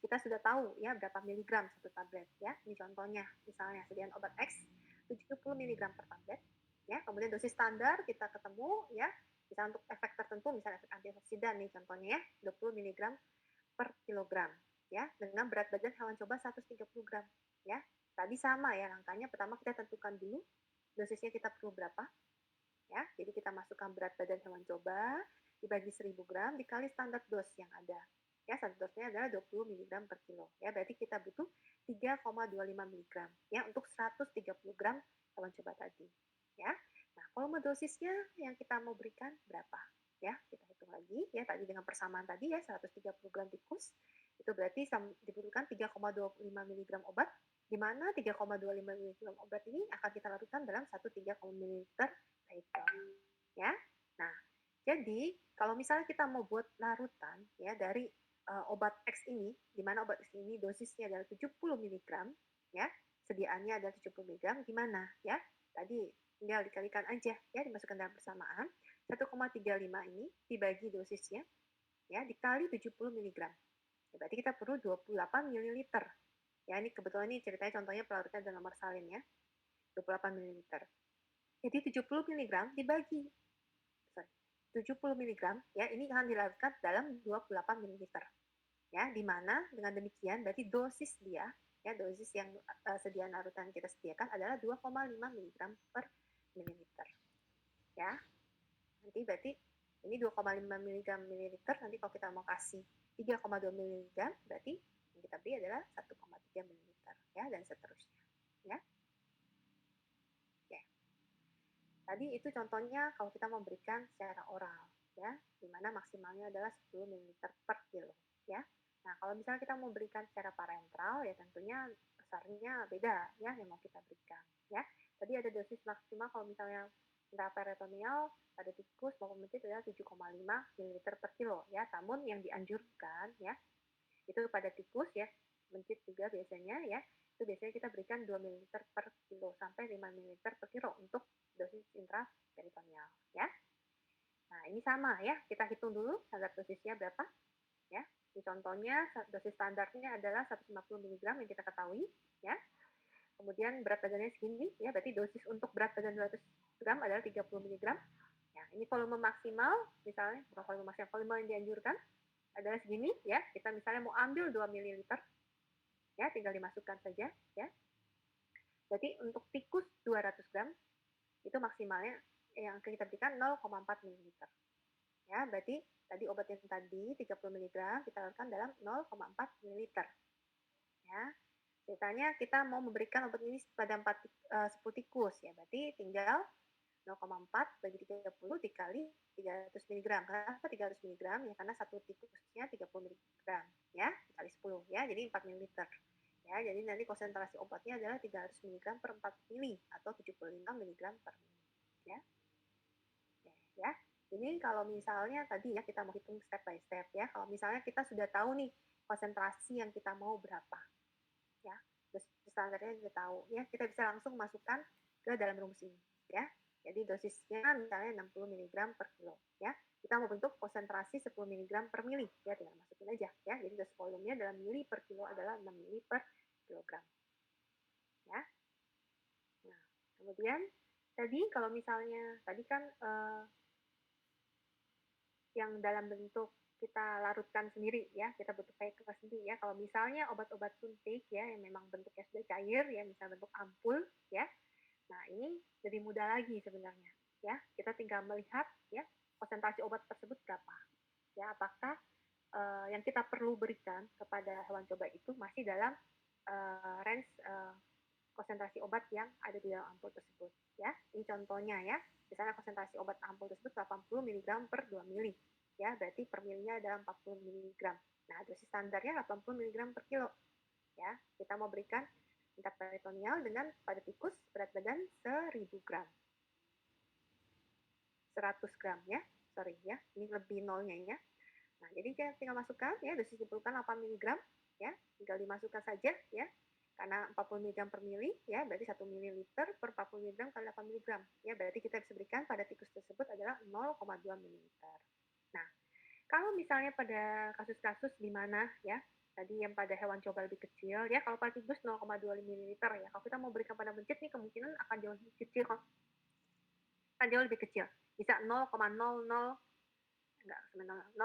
[SPEAKER 1] kita sudah tahu, ya, berapa miligram satu tablet, ya. Ini contohnya, misalnya sediaan obat X 70 miligram per tablet, ya. Kemudian dosis standar kita ketemu, ya. Bisa untuk efek tertentu, misalnya efek antioksidan nih contohnya, ya, 20 miligram per kilogram, ya. Dengan berat badan hewan coba 130 gram, ya. Tadi sama ya langkahnya, pertama kita tentukan dulu dosisnya kita perlu berapa, ya. Jadi kita masukkan berat badan hewan coba dibagi 1000 gram dikali standar dose yang ada. Ya, standar dosnya adalah 20 mg per kilo. Ya, berarti kita butuh 3,25 mg ya untuk 130 gram hewan coba tadi. Ya. Nah, volume dosisnya yang kita mau berikan berapa? Ya, kita hitung lagi ya tadi dengan persamaan tadi ya 130 gram tikus itu berarti dibutuhkan 3,25 mg obat di mana 3,25 mg obat ini akan kita larutkan dalam 1,3 ml ya. Nah, jadi kalau misalnya kita mau buat larutan ya dari obat X ini, di mana obat X ini dosisnya adalah 70 mg, ya, sediaannya adalah 70 mg, gimana ya? Tadi tinggal dikalikan aja ya, dimasukkan dalam persamaan. 1,35 ini dibagi dosisnya ya dikali 70 mg. Ya, berarti kita perlu 28 ml. Ya, ini kebetulan ini ceritanya contohnya pelarutan dengan nomor salin ya. 28 ml. Jadi 70 mg dibagi 70 mg ya ini akan dilarutkan dalam 28 ml. Ya, di mana dengan demikian berarti dosis dia ya dosis yang sediaan larutan kita sediakan adalah 2,5 mg per mililiter. Ya. Nanti berarti ini 2,5 mg mililiter, nanti kalau kita mau kasih 3,2 mg berarti yang kita beri adalah 1,3 mililiter ya dan seterusnya. Ya. Tadi itu contohnya kalau kita memberikan secara oral, ya, di mana maksimalnya adalah 10 ml per kilo, ya. Nah, kalau misalnya kita memberikan secara parenteral, ya tentunya besarnya beda, ya, yang mau kita berikan, ya. Tadi ada dosis maksimal kalau misalnya intraperitoneal pada tikus maupun mentit adalah 7,5 ml per kilo, ya. Namun yang dianjurkan, ya, itu pada tikus, ya, mentit juga biasanya, ya, itu biasanya kita berikan 2 ml per kilo sampai 5 ml per kilo untuk dosis intraperitoneal, ya. Nah, ini sama ya, kita hitung dulu standar dosisnya berapa, ya. Di contohnya dosis standarnya adalah 150 mg yang kita ketahui, ya. Kemudian berat badannya segini, ya, berarti dosis untuk berat badan 200 gram adalah 30 mg. Ya, ini volume maksimal, misalnya, bukan volume maksimal, volume yang dianjurkan adalah segini, ya. Kita misalnya mau ambil 2 ml, ya, tinggal dimasukkan saja, ya. Berarti untuk tikus 200 gram itu maksimalnya yang kita berikan 0,4 ml. Ya, berarti tadi obat yang tadi 30 mg kita lakukan dalam 0,4 ml. Ya. Ceritanya kita mau memberikan obat ini pada 10 tikus ya, berarti tinggal 0,4 bagi 30 dikali 300 mg. Kenapa 300 mg? Ya karena satu tikusnya 30 mg ya, dikali 10 ya, jadi 4 ml. Ya, jadi nanti konsentrasi obatnya adalah 300 mg per 4 ml atau 75 mg per ml. Ya. Oke, ya. Ini kalau misalnya tadi ya kita mau hitung step by step ya. Kalau misalnya kita sudah tahu nih konsentrasi yang kita mau berapa. Ya. Dosis standarnya sudah tahu ya, kita bisa langsung masukkan ke dalam rumus ini ya. Jadi dosisnya misalnya 60 mg per kilo ya. Kita mau bentuk konsentrasi 10 mg per mili ya, tinggal masukin aja ya. Jadi dosis volumenya dalam mili per kilo adalah 6 mili per kilogram. Ya. Nah, kemudian tadi kalau misalnya tadi kan yang dalam bentuk kita larutkan sendiri ya, kita bentuk kayak kertas sendiri ya. Kalau misalnya obat-obat suntik ya yang memang bentuknya sudah cair ya, misalnya bentuk ampul ya. Nah, ini lebih mudah lagi sebenarnya ya. Kita tinggal melihat ya konsentrasi obat tersebut berapa. Ya, apakah yang kita perlu berikan kepada hewan coba itu masih dalam range konsentrasi obat yang ada di dalam ampul tersebut ya. Ini contohnya ya. Misalnya konsentrasi obat ampul tersebut 80 mg per 2 mili. Ya, berarti per milinya adalah 40 mg. Nah, dosis standarnya 80 mg per kilo. Ya, kita mau berikan tingkat peritoneal dengan pada tikus berat badan 1000 gram. 100 gram ya. Sorry ya, ini lebih nolnya ya. Nah, jadi kita tinggal masukkan ya, dosis diperlukan 8 mg ya. Tinggal dimasukkan saja ya. Karena 40 mg per mili, ya berarti 1 ml per 40 mg kali 8 mg. Ya, berarti kita bisa berikan pada tikus tersebut adalah 0,2 ml. Nah, kalau misalnya pada kasus-kasus di mana ya, tadi yang pada hewan coba lebih kecil, ya kalau pada tikus 0,25 ml ya. Kalau kita mau berikan pada mencit nih, kemungkinan akan jauh lebih kecil, akan jauh lebih kecil. Bisa 0,00 enggak, 0,0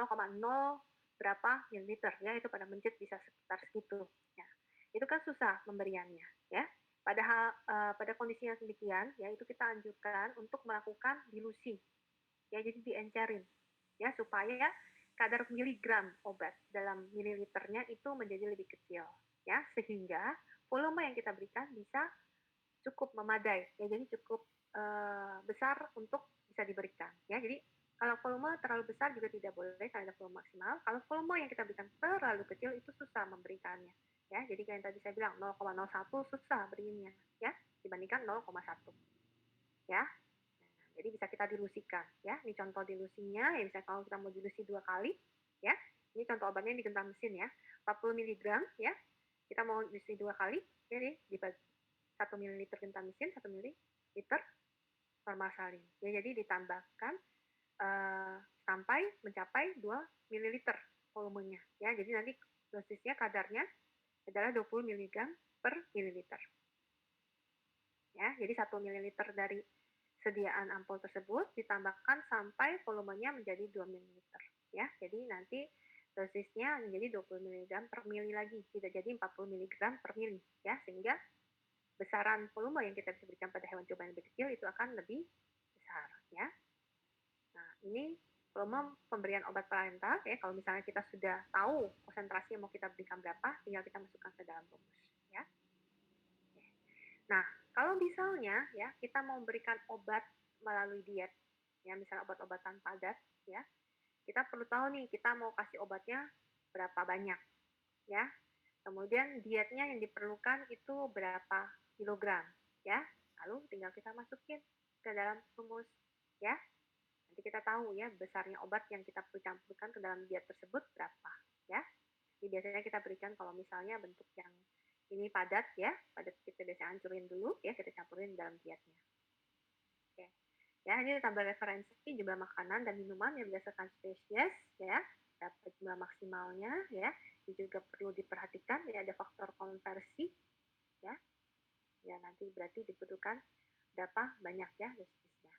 [SPEAKER 1] berapa mililiter ya, itu pada mencit bisa sekitar segitu ya. Itu kan susah pemberiannya ya. Padahal pada kondisi yang demikian ya, itu kita anjurkan untuk melakukan dilusi ya, jadi diencerin ya supaya kadar miligram obat dalam mililiternya itu menjadi lebih kecil ya, sehingga volume yang kita berikan bisa cukup memadai ya, jadi cukup besar untuk bisa diberikan ya. Jadi kalau volume terlalu besar juga tidak boleh karena ada volume maksimal. Kalau volume yang kita berikan terlalu kecil itu susah memberikannya ya. Jadi kayak yang tadi saya bilang 0,01 susah berinya ya dibandingkan 0,1 ya. Nah, jadi bisa kita dilusikan ya. Ini contoh dilusinya ya, misalnya kalau kita mau dilusi 2 kali ya. Ini contoh obatnya di gentar mesin ya. 40 mg ya. Kita mau dilusi 2 kali, jadi dibagi 1 ml gentar mesin, 1 ml normal salin. Ya, jadi ditambahkan sampai mencapai 2 ml volumenya ya. Jadi nanti dosisnya kadarnya adalah 20 mg per mililiter. Ya, jadi 1 ml dari sediaan ampul tersebut ditambahkan sampai volumenya menjadi 2 ml ya. Jadi nanti dosisnya menjadi 20 mg per mili lagi, tidak jadi 40 mg per mili ya, sehingga besaran volume yang kita bisa berikan pada hewan coba yang lebih kecil itu akan lebih besar ya. Nah, ini volume pemberian obat parental ya. Kalau misalnya kita sudah tahu konsentrasi yang mau kita berikan berapa, tinggal kita masukkan ke dalam rumus ya. Nah, kalau misalnya ya kita mau memberikan obat melalui diet ya, misalnya obat-obatan padat ya, kita perlu tahu nih kita mau kasih obatnya berapa banyak ya. Kemudian dietnya yang diperlukan itu berapa kilogram ya. Lalu tinggal kita masukin ke dalam rumus ya. Nanti kita tahu ya besarnya obat yang kita perlu campurkan ke dalam diet tersebut berapa ya. Jadi biasanya kita berikan kalau misalnya bentuk yang ini padat ya, padat kita biasanya hancurin dulu ya, kita campurin dalam dietnya. Oke. Ya, ini tambah referensi jumlah makanan dan minuman yang berdasarkan spesies ya, dapat jumlah maksimalnya ya. Ini juga perlu diperhatikan ya, ada faktor konversi ya. Ya, nanti berarti dibutuhkan berapa banyak ya dosisnya.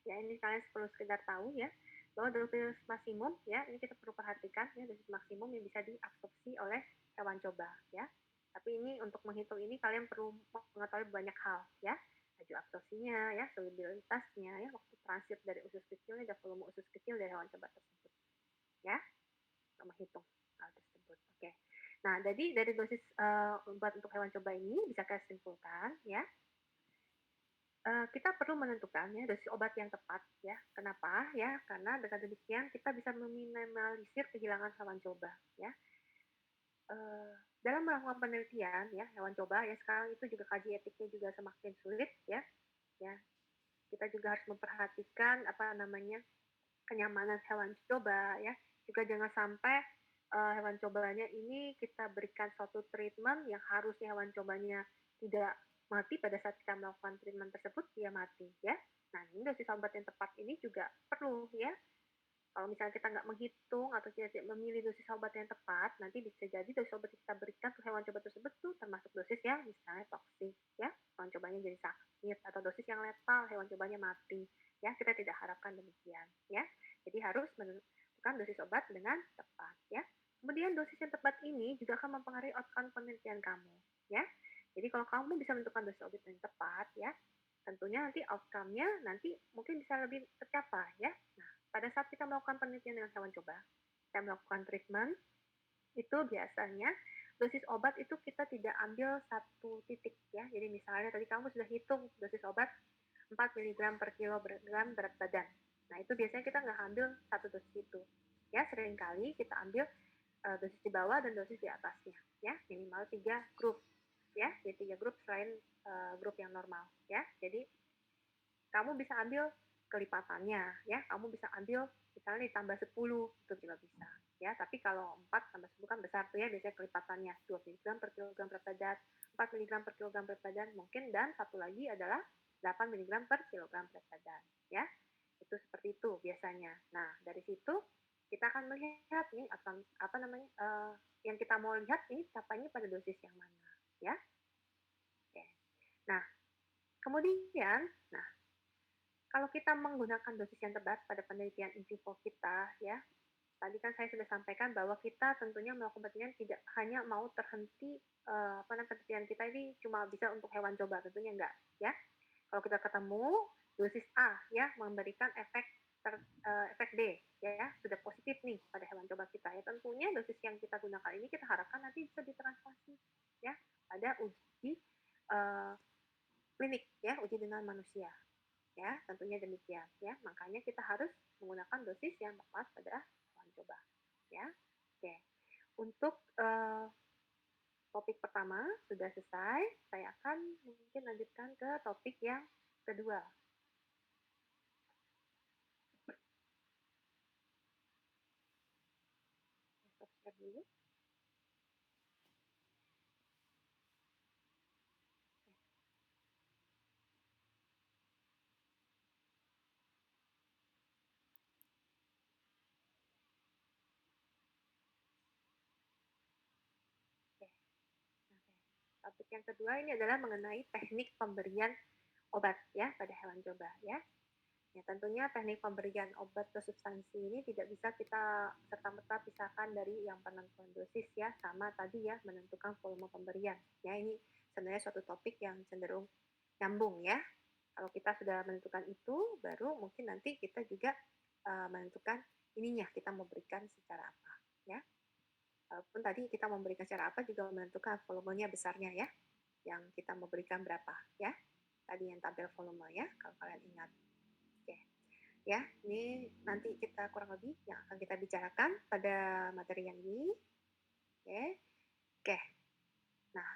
[SPEAKER 1] Ya, ini kalian perlu sekedar tahu ya, bahwa dosis maksimum ya, ini kita perlu perhatikan ya, dosis maksimum yang bisa diabsorpsi oleh hewan coba ya. Tapi ini untuk menghitung ini kalian perlu mengetahui banyak hal ya. Laju absorpsinya ya, solubilitasnya ya, waktu transit dari usus kecilnya dan volume usus kecil dari hewan coba tersebut. Ya, untuk menghitung hal tersebut. Oke. Nah, jadi dari dosis obat untuk hewan coba ini bisa kita simpulkan ya, kita perlu menentukan ya dosis obat yang tepat ya. Kenapa? Ya, karena dengan demikian kita bisa meminimalisir kehilangan hewan coba ya. Dalam melakukan penelitian ya hewan coba ya sekarang itu juga kaji etiknya juga semakin sulit ya. Ya, kita juga harus memperhatikan apa namanya kenyamanan hewan coba ya. Juga jangan sampai hewan cobanya ini kita berikan suatu treatment yang harusnya hewan cobanya tidak mati pada saat kita melakukan treatment tersebut dia mati ya. Nah ini dosis obat yang tepat ini juga perlu ya. Kalau misalnya kita nggak menghitung atau tidak memilih dosis obat yang tepat, nanti bisa jadi dosis obat yang kita berikan ke hewan coba tersebut tuh termasuk dosis yang misalnya toksik, ya, hewan cobanya jadi sakit, atau dosis yang letal, hewan cobanya mati, ya, kita tidak harapkan demikian, ya. Jadi harus menentukan dosis obat dengan tepat, ya. Kemudian dosis yang tepat ini juga akan mempengaruhi outcome penelitian kamu, ya. Jadi kalau kamu bisa menentukan dosis obat yang tepat, ya, tentunya nanti outcome-nya nanti mungkin bisa lebih tercapai, ya. Nah, pada saat kita melakukan penelitian dengan hewan coba, kita melakukan treatment, itu biasanya dosis obat itu kita tidak ambil satu titik ya. Jadi misalnya tadi kamu sudah hitung dosis obat 4 mg per kilogram berat badan. Nah itu biasanya kita nggak ambil satu dosis itu. Ya seringkali kita ambil dosis di bawah dan dosis di atasnya. Ya minimal 3 grup. Ya jadi 3 grup selain grup yang normal. Ya jadi kamu bisa ambil kelipatannya ya, kamu bisa ambil misalnya ditambah 10 itu juga bisa ya, tapi kalau 4 tambah 10 kan besar tuh ya biasanya kelipatannya 2 mg per kilogram berat badan, 4 mg per kilogram berat badan mungkin, dan satu lagi adalah 8 mg per kilogram berat badan ya, itu seperti itu biasanya. Nah dari situ kita akan melihat nih apa namanya yang kita mau lihat ini capainya pada dosis yang mana ya. Oke. Nah kemudian kalau kita menggunakan dosis yang tepat pada penelitian in vivo kita, ya, tadi kan saya sudah sampaikan bahwa kita tentunya melakukan penelitian tidak hanya mau terhenti penelitian kita ini cuma bisa untuk hewan coba, tentunya enggak, ya. Kalau kita ketemu dosis A, ya, memberikan efek B, ya, sudah positif nih pada hewan coba kita, ya, tentunya dosis yang kita gunakan ini kita harapkan nanti bisa ditranslasi, ya, pada uji klinik, ya, uji dengan manusia. Ya, tentunya demikian ya. Makanya kita harus menggunakan dosis yang tepat pada hewan coba ya. Oke. Untuk topik pertama sudah selesai, saya akan mungkin lanjutkan ke topik yang kedua. Stop share dulu. Oke. Topik yang kedua ini adalah mengenai teknik pemberian obat ya pada hewan coba ya. Ya, tentunya teknik pemberian obat atau substansi ini tidak bisa kita serta-merta pisahkan dari yang penentuan dosis ya, sama tadi ya menentukan volume pemberian. Ya, ini sebenarnya suatu topik yang cenderung nyambung ya. Kalau kita sudah menentukan itu, baru mungkin nanti kita juga menentukan ininya kita mau berikan secara apa ya. Walaupun tadi kita memberikan secara apa juga menentukan volumenya besarnya ya, yang kita mau berikan berapa ya. Tadi yang tabel volume ya, kalau kalian ingat. Ya, ini nanti kita kurang lebih yang akan kita bicarakan pada materi yang ini. Oke. Oke. Nah,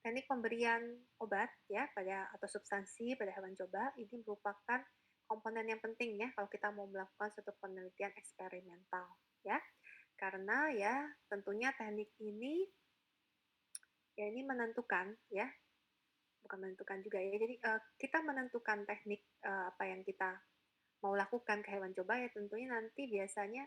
[SPEAKER 1] teknik pemberian obat ya pada atau substansi pada hewan coba ini merupakan komponen yang penting ya kalau kita mau melakukan suatu penelitian eksperimental ya. Karena ya tentunya teknik ini ya ini menentukan ya, bukan menentukan juga ya. Jadi kita menentukan teknik apa yang kita mau lakukan ke hewan coba ya tentunya nanti biasanya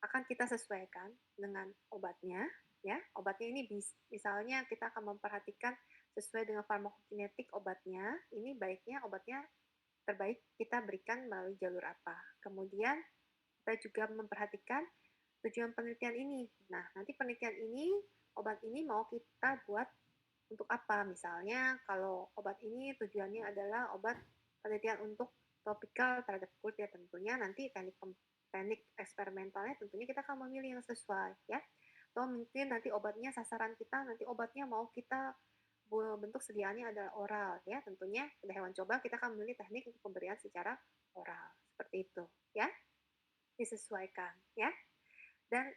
[SPEAKER 1] akan kita sesuaikan dengan obatnya ya. Obatnya ini misalnya kita akan memperhatikan sesuai dengan farmakokinetik obatnya, ini baiknya obatnya terbaik kita berikan melalui jalur apa. Kemudian kita juga memperhatikan tujuan penelitian ini. Nah, nanti penelitian ini obat ini mau kita buat untuk apa. Misalnya kalau obat ini tujuannya adalah obat penelitian untuk topikal terhadap kulit ya, tentunya nanti teknik eksperimentalnya tentunya kita akan memilih yang sesuai ya. Atau mungkin nanti obatnya sasaran kita nanti obatnya mau kita bentuk sediaannya adalah oral ya, tentunya pada hewan coba kita akan memilih teknik untuk pemberian secara oral seperti itu ya, disesuaikan ya. Dan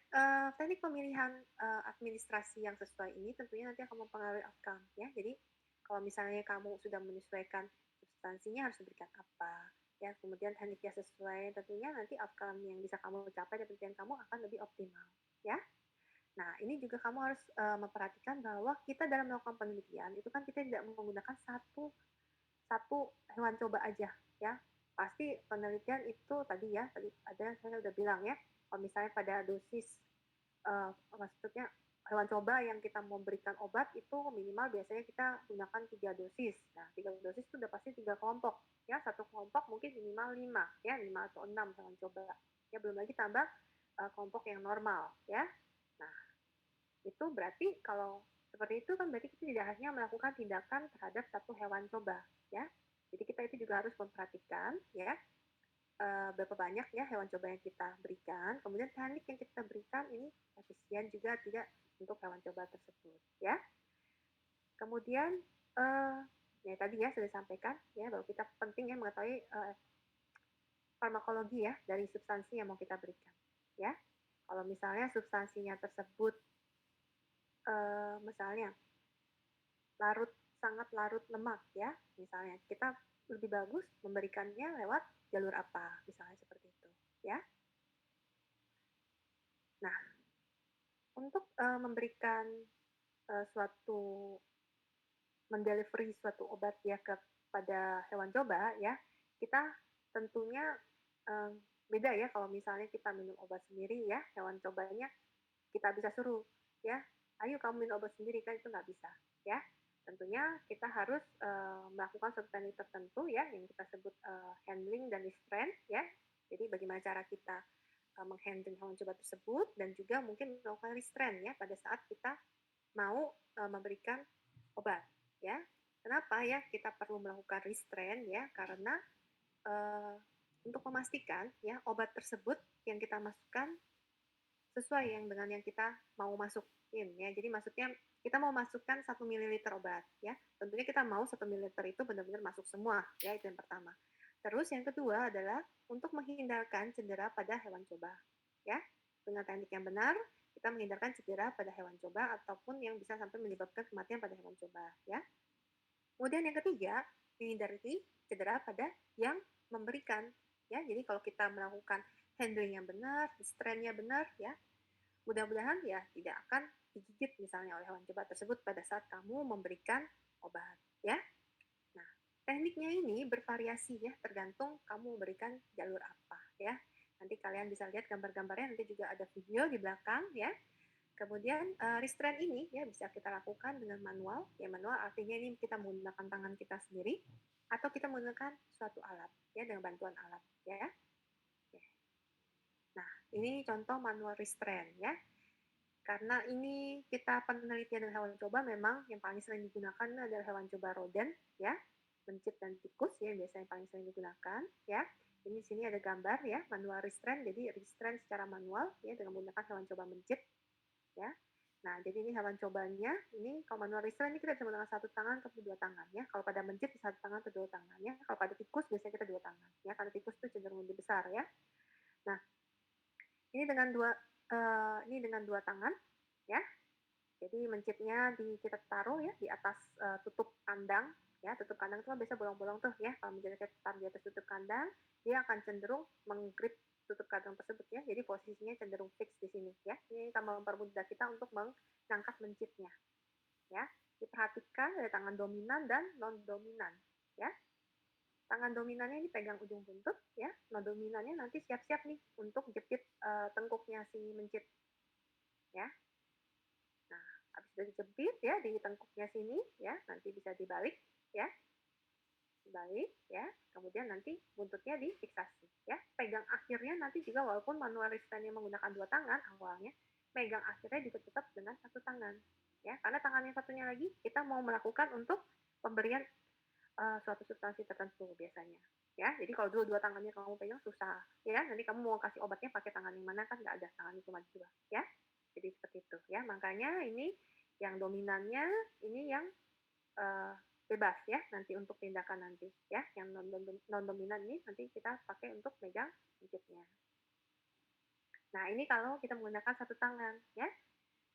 [SPEAKER 1] teknik pemilihan administrasi yang sesuai ini tentunya nanti akan mempengaruhi outcome ya. Jadi kalau misalnya kamu sudah menyesuaikan substansinya harus diberikan apa ya, kemudian tekniknya sesuai, tentunya nanti outcome yang bisa kamu capai dari penelitian kamu akan lebih optimal ya. Nah, ini juga kamu harus memperhatikan bahwa kita dalam melakukan penelitian itu kan kita tidak menggunakan satu satu hewan coba aja ya. Pasti penelitian itu tadi ya, tadi ada saya udah bilang ya, kalau misalnya pada dosis maksudnya hewan coba yang kita mau berikan obat itu minimal biasanya kita gunakan 3 dosis. Nah, 3 dosis itu udah pasti 3 kelompok ya, satu kelompok mungkin minimal 5 ya, 5 atau 6 hewan coba. Ya belum lagi tambah kelompok yang normal ya. Nah, itu berarti kalau seperti itu kan berarti kita tidak hanya melakukan tindakan terhadap satu hewan coba ya. Jadi kita itu juga harus memperhatikan ya berapa banyak ya hewan coba yang kita berikan, kemudian teknik yang kita berikan ini efisien juga tidak untuk hewan coba tersebut ya. Kemudian ya tadi ya sudah disampaikan ya bahwa kita penting ya mengetahui farmakologi ya dari substansi yang mau kita berikan ya. Kalau misalnya substansinya tersebut misalnya sangat larut lemak ya, misalnya kita lebih bagus memberikannya lewat jalur apa, misalnya seperti itu ya. Nah, untuk memberikan suatu mendelivery suatu obat ya kepada hewan coba ya, kita tentunya beda ya kalau misalnya kita minum obat sendiri ya, hewan cobanya kita bisa suruh ya, ayo kamu minum obat sendiri, kan itu nggak bisa ya. Tentunya kita harus melakukan suatu teknik tertentu ya yang kita sebut handling dan restraint ya. Jadi bagaimana cara kita menghandle hewan coba tersebut dan juga mungkin melakukan restraint ya pada saat kita mau memberikan obat ya. Kenapa ya kita perlu melakukan restraint ya? Karena untuk memastikan ya obat tersebut yang kita masukkan sesuai yang dengan yang kita mau masukin ya. Jadi maksudnya kita mau masukkan 1 ml obat ya. Tentunya kita mau 1 ml itu benar-benar masuk semua ya, itu yang pertama. Terus yang kedua adalah untuk menghindarkan cedera pada hewan coba ya. Dengan teknik yang benar kita menghindarkan cedera pada hewan coba ataupun yang bisa sampai menyebabkan kematian pada hewan coba ya. Kemudian yang ketiga, menghindari cedera pada yang memberikan ya. Jadi kalau kita melakukan handling yang benar, restraint-nya benar ya, mudah-mudahan ya tidak akan digigit misalnya oleh hewan coba tersebut pada saat kamu memberikan obat ya. Nah, tekniknya ini bervariasi ya, tergantung kamu memberikan jalur apa ya. Nanti kalian bisa lihat gambar-gambarnya, nanti juga ada video di belakang ya. Kemudian restraint ini ya bisa kita lakukan dengan manual. Ya manual artinya ini kita menggunakan tangan kita sendiri atau kita menggunakan suatu alat ya dengan bantuan alat ya. Nah, ini contoh manual restraint ya. Karena ini kita penelitian dengan hewan coba memang yang paling sering digunakan adalah hewan coba rodent ya, mencit dan tikus ya biasanya paling sering digunakan ya. Ini sini ada gambar ya manual restraint, jadi restraint secara manual ya dengan menggunakan hewan coba mencit ya. Nah, jadi ini hewan cobanya, ini kalau manual restraint ini kita bisa menggunakan satu tangan atau dua tangan ya. Kalau pada mencit satu tangan atau dua tangan ya. Kalau pada tikus biasanya kita dua tangan ya, karena tikus itu cenderung lebih besar ya. Nah, ini dengan dua tangan ya. Jadi mencitnya kita taruh ya di atas tutup kandang ya. Tutup kandang itu kan biasa bolong-bolong tuh ya. Kalau mencitnya kita taruh di atas tutup kandang, dia akan cenderung menggrip tutup kandang tersebut ya. Jadi posisinya cenderung fix di sini ya. Ini akan mempermudah kita untuk mengangkat mencitnya ya. Diperhatikan ada tangan dominan dan non dominan ya. Tangan dominannya ini pegang ujung buntut ya. Non dominannya nanti siap-siap nih untuk jepit tengkuknya si mencit ya. Nah, habis sudah dijepit ya di tengkuknya sini ya, nanti bisa dibalik ya. Dibalik ya. Kemudian nanti buntutnya difiksasi ya. Pegang akhirnya nanti juga walaupun manual restraint menggunakan dua tangan awalnya, megang akhirnya juga tetap dengan satu tangan, ya. Karena tangan yang satunya lagi kita mau melakukan untuk pemberian suatu substansi tertentu biasanya, ya. Jadi kalau dua tangannya kamu pegang susah, ya. Nanti kamu mau kasih obatnya pakai tangan yang mana kan nggak ada, tangannya cuma dua, ya. Jadi seperti itu, ya. Makanya ini yang dominannya, ini yang bebas ya nanti untuk tindakan nanti ya. Yang non dominan ini nanti kita pakai untuk megang pincitnya. Nah ini kalau kita menggunakan satu tangan ya,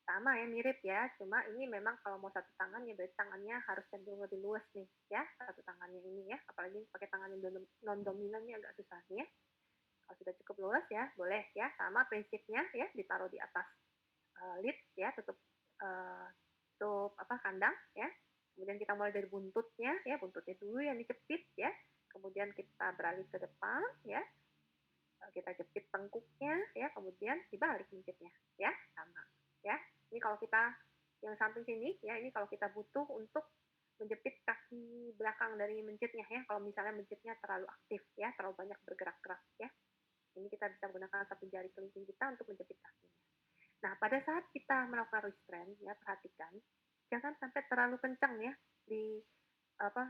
[SPEAKER 1] sama ya mirip ya, cuma ini memang kalau mau satu tangan ya berarti tangannya harus cenderung lebih luas nih ya, satu tangannya ini ya, apalagi pakai tangan yang non dominan ini agak susah nih ya. Kalau sudah cukup luas ya boleh ya, sama prinsipnya ya, ditaruh di atas lid ya, tutup tutup apa kandang ya. Kemudian kita mulai dari buntutnya ya, buntutnya dulu yang dijepit ya. Kemudian kita beralih ke depan ya. Kita jepit tengkuknya ya, kemudian dibalik pincitnya ya, sama ya. Ini kalau kita yang samping sini ya, ini kalau kita butuh untuk menjepit kaki belakang dari mencitnya ya. Kalau misalnya mencitnya terlalu aktif ya, terlalu banyak bergerak-gerak ya. Ini kita bisa menggunakan satu jari kelingking kita untuk menjepit kakinya. Nah, pada saat kita melakukan restrain ya, perhatikan jangan sampai terlalu kencang ya di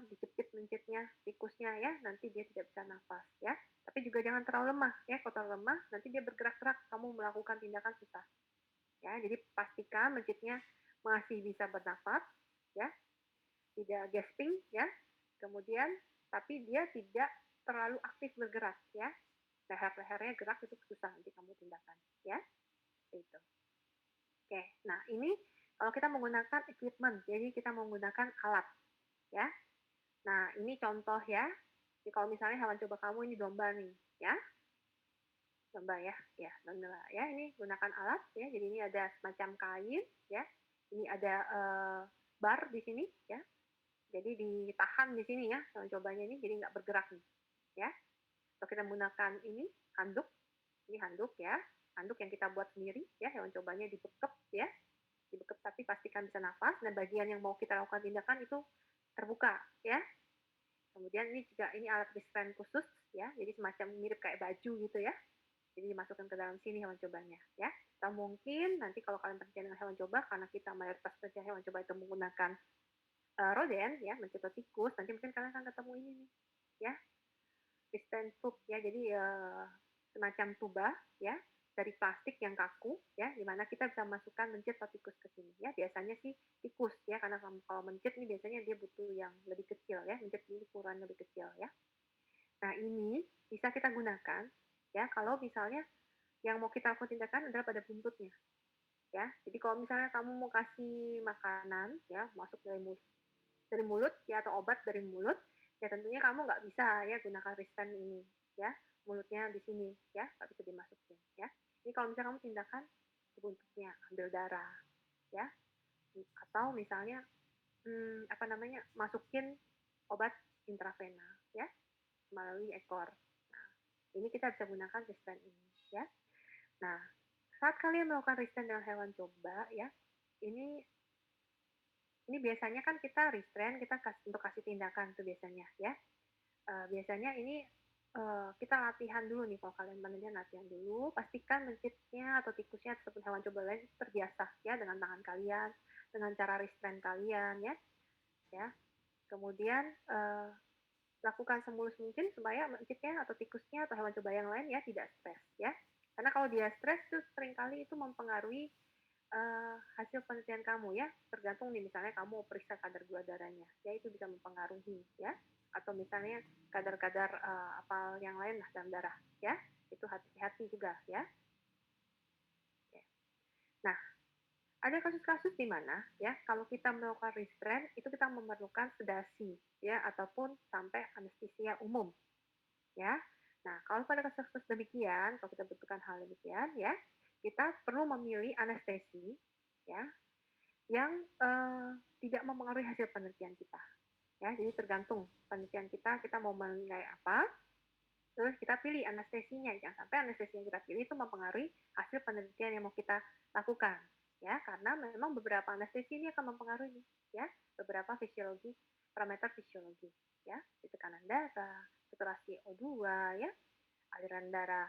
[SPEAKER 1] dijepit mencitnya, tikusnya ya, nanti dia tidak bisa nafas ya. Tapi juga jangan terlalu lemah ya, kalau terlalu lemah nanti dia bergerak-gerak, kamu melakukan tindakan susah. Ya, jadi pastikan mencitnya masih bisa bernafas ya, tidak gasping ya. Kemudian tapi dia tidak terlalu aktif bergerak ya. Leher-lehernya gerak itu susah nanti kamu tindakan ya. Itu. Oke, nah ini kalau kita menggunakan equipment, jadi kita menggunakan alat, ya. Nah, ini contoh ya. Jadi kalau misalnya hewan coba kamu ini domba nih, ya. Domba ya, ya, domba ya. Ini gunakan alat ya. Jadi ini ada semacam kain, ya. Ini ada bar di sini, ya. Jadi ditahan di sini ya, hewan cobanya ini, jadi nggak bergerak nih, ya. Kalau kita menggunakan ini handuk ya, handuk yang kita buat sendiri ya, hewan cobanya dibekep ya, dibekep tapi pastikan bisa nafas, dan bagian yang mau kita lakukan tindakan itu terbuka ya. Kemudian ini juga ini alat restrain khusus ya, jadi semacam mirip kayak baju gitu ya, jadi dimasukkan ke dalam sini hewan cobanya ya. Atau mungkin nanti kalau kalian penelitian dengan hewan coba, karena kita mayoritas penelitian hewan coba itu menggunakan roden ya, mencoba tikus, nanti mungkin kalian akan ketemu ini nih ya, restrain tube ya, jadi semacam tuba ya, dari plastik yang kaku ya, dimana kita bisa masukkan mencit atau tikus ke sini ya. Biasanya sih tikus ya, karena kalau mencit ini biasanya dia butuh yang lebih kecil ya, mencit ini ukuran lebih kecil ya. Nah ini bisa kita gunakan ya kalau misalnya yang mau kita lakukan tindakan adalah pada buntutnya ya. Jadi kalau misalnya kamu mau kasih makanan ya, masuk dari mulut ya, atau obat dari mulut ya, tentunya kamu nggak bisa ya gunakan restrain ini ya, mulutnya di sini ya, nggak bisa dimasukin ya. Ini kalau misalnya kamu tindakan di buntutnya, ambil darah ya, atau misalnya masukin obat intravena ya melalui ekor. Nah, ini kita bisa gunakan restrain ini ya. Nah, saat kalian melakukan restrain dengan hewan coba ya, ini biasanya kan kita restrain, kita untuk kasih tindakan tuh biasanya ya. Biasanya ini kita latihan dulu nih, kalau kalian penelitian latihan dulu, pastikan mencitnya atau tikusnya ataupun hewan coba lain terbiasa ya dengan tangan kalian, dengan cara restrain kalian ya. Kemudian lakukan semulus mungkin supaya mencitnya atau tikusnya atau hewan coba yang lain ya tidak stres ya. Karena kalau dia stres tuh seringkali itu mempengaruhi hasil penelitian kamu ya, tergantung nih misalnya kamu periksa kadar gula darahnya, ya itu bisa mempengaruhi ya, atau misalnya kadar-kadar apa yang lain lah dalam darah ya, itu hati-hati juga ya. Oke. Nah, ada kasus-kasus di mana ya kalau kita melakukan restrain itu kita memerlukan sedasi ya, ataupun sampai anestesia umum ya. Nah, kalau pada kasus-kasus demikian, kalau kita butuhkan hal demikian ya, kita perlu memilih anestesi ya yang tidak mempengaruhi hasil penelitian kita ya. Jadi tergantung penelitian kita mau menilai apa, terus kita pilih anestesinya. Jangan sampai anestesi yang kita pilih itu mempengaruhi hasil penelitian yang mau kita lakukan ya, karena memang beberapa anestesi ini akan mempengaruhi ya beberapa fisiologi, parameter fisiologi ya, tekanan darah, saturasi O2 ya, aliran darah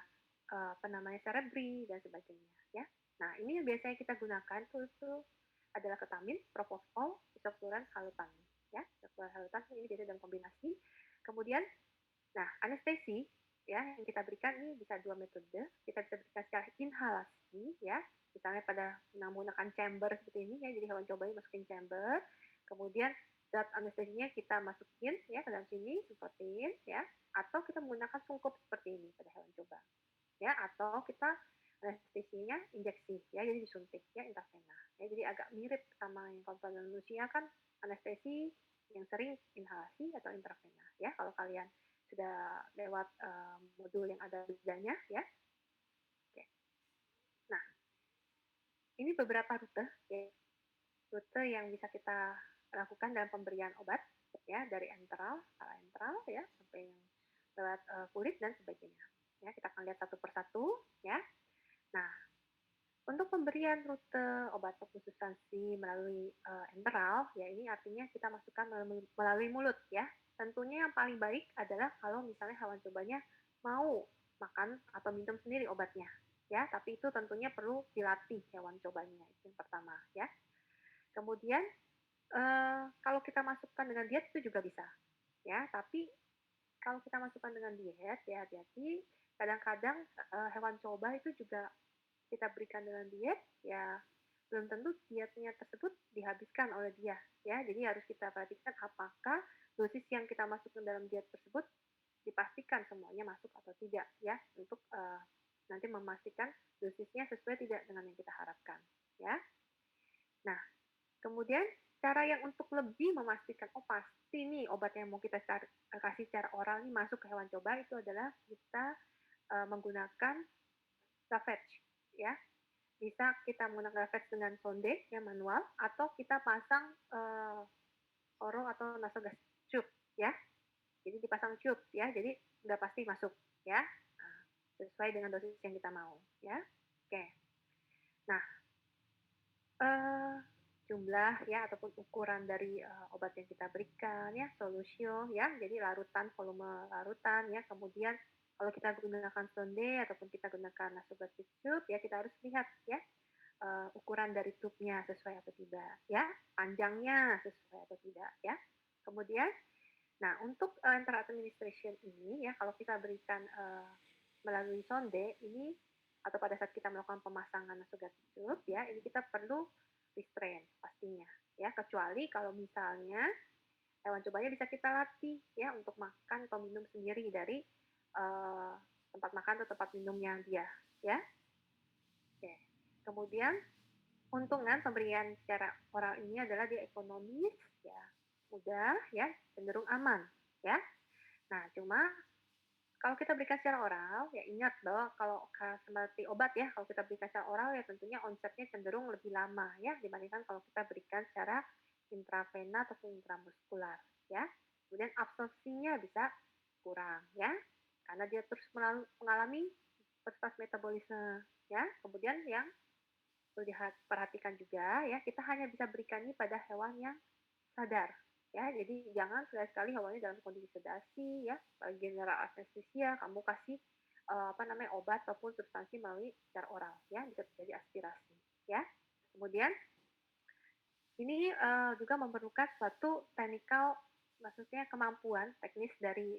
[SPEAKER 1] cerebri dan sebagainya ya. Nah, ini yang biasanya kita gunakan itu adalah ketamin, propofol, isofluran, halutan. Ya, isofluran halutan ini biasa dalam kombinasi. Kemudian, nah anestesi ya yang kita berikan ini bisa dua metode. Kita bisa berikan secara inhalasi ya, misalnya pada menggunakan chamber seperti ini ya. Jadi hewan cobanya masukin chamber, kemudian zat anestesinya kita masukin ya ke dalam sini, semprotin ya. Atau kita menggunakan sungkup seperti ini pada hewan coba ya, atau kita anestesinya injeksi ya, jadi disuntik ya, intravena ya. Jadi agak mirip sama yang kalau pada manusia kan anestesi yang sering inhalasi atau intravena ya, kalau kalian sudah lewat modul yang ada bedanya ya. Oke. Nah, ini beberapa rute ya, rute yang bisa kita lakukan dalam pemberian obat ya, dari enteral, enteral ya, sampai yang lewat kulit dan sebagainya. Ya, kita akan lihat satu persatu ya. Nah, untuk pemberian rute obat atau substansi melalui enteral, ya ini artinya kita masukkan melalui mulut ya. Tentunya yang paling baik adalah kalau misalnya hewan cobanya mau makan atau minum sendiri obatnya ya, tapi itu tentunya perlu dilatih hewan cobanya, itu yang pertama ya. Kemudian kalau kita masukkan dengan diet itu juga bisa ya, tapi kalau kita masukkan dengan diet ya hati-hati, kadang-kadang hewan coba itu juga kita berikan dengan diet ya belum tentu dietnya tersebut dihabiskan oleh dia ya. Jadi harus kita perhatikan apakah dosis yang kita masukkan dalam diet tersebut dipastikan semuanya masuk atau tidak ya, untuk nanti memastikan dosisnya sesuai tidak dengan yang kita harapkan ya. Nah, kemudian cara yang untuk lebih memastikan oh pasti nih obat yang mau kita kasih secara oral ini masuk ke hewan coba itu adalah kita menggunakan lavage ya. Bisa kita menggunakan lavage dengan sonde yang manual atau kita pasang oro atau nasogas tube ya. Jadi dipasang tube ya, jadi udah pasti masuk ya. Nah, sesuai dengan dosis yang kita mau ya. Oke. Nah, jumlah ya ataupun ukuran dari obat yang kita berikan ya, solusio ya, jadi larutan, volume larutan ya. Kemudian kalau kita gunakan sonde ataupun kita gunakan nasogastric tube ya, kita harus lihat ya ukuran dari tube-nya sesuai atau tidak ya, panjangnya sesuai atau tidak ya. Kemudian, nah untuk enteral administration ini ya, kalau kita berikan melalui sonde ini atau pada saat kita melakukan pemasangan nasogastric tube ya, ini kita perlu restrain pastinya ya, kecuali kalau misalnya hewan cobanya bisa kita latih ya untuk makan atau minum sendiri dari tempat makan atau tempat minumnya dia ya. Oke. Kemudian keuntungan pemberian secara oral ini adalah dia ekonomis ya, mudah ya, cenderung aman ya. Nah, cuma kalau kita berikan secara oral, ya ingat bahwa kalau seperti obat ya, kalau kita berikan secara oral ya tentunya onsetnya cenderung lebih lama ya dibandingkan kalau kita berikan secara intravena ataupun intramuskular ya. Kemudian absorpsinya bisa kurang ya, karena dia terus mengalami proses metabolisme ya. Kemudian yang perlu diperhatikan juga ya, kita hanya bisa berikan ini pada hewan yang sadar ya. Jadi jangan sekali-sekali hewannya dalam kondisi sedasi ya, bagi general anestesia kamu kasih obat ataupun substansi melalui secara oral ya, bisa terjadi aspirasi ya. Kemudian ini juga memerlukan suatu technical, maksudnya kemampuan teknis dari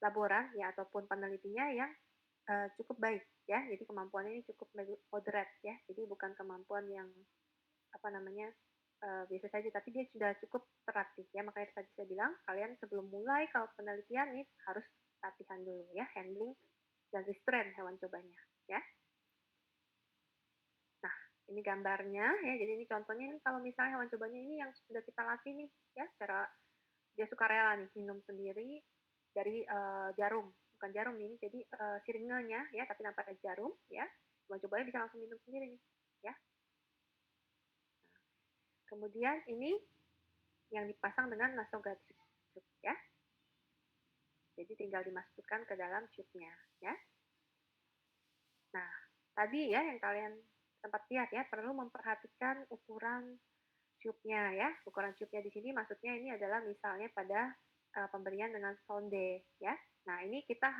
[SPEAKER 1] laboran ya ataupun penelitinya yang cukup baik ya. Jadi kemampuannya ini cukup moderate ya. Jadi bukan kemampuan yang biasa saja, tapi dia sudah cukup terlatih ya. Makanya tadi saya bilang kalian sebelum mulai kalau penelitian nih harus latihan dulu ya, handling dan restrain hewan cobanya ya. Nah, ini gambarnya ya. Jadi ini contohnya nih, kalau misalnya hewan cobanya ini yang sudah kita latih nih ya, secara dia suka rela nih minum sendiri dari jarum, bukan jarum ini, jadi siringenya ya, tapi tanpa ada jarum ya. Hewan cobanya bisa langsung minum sendiri nih ya. Kemudian ini yang dipasang dengan nasogastric tube ya. Jadi tinggal dimasukkan ke dalam tube-nya ya. Nah, tadi ya yang kalian sempat lihat ya, perlu memperhatikan ukuran tube-nya ya. Ukuran tube-nya di sini maksudnya ini adalah misalnya pada pemberian dengan sonde ya. Nah, ini kita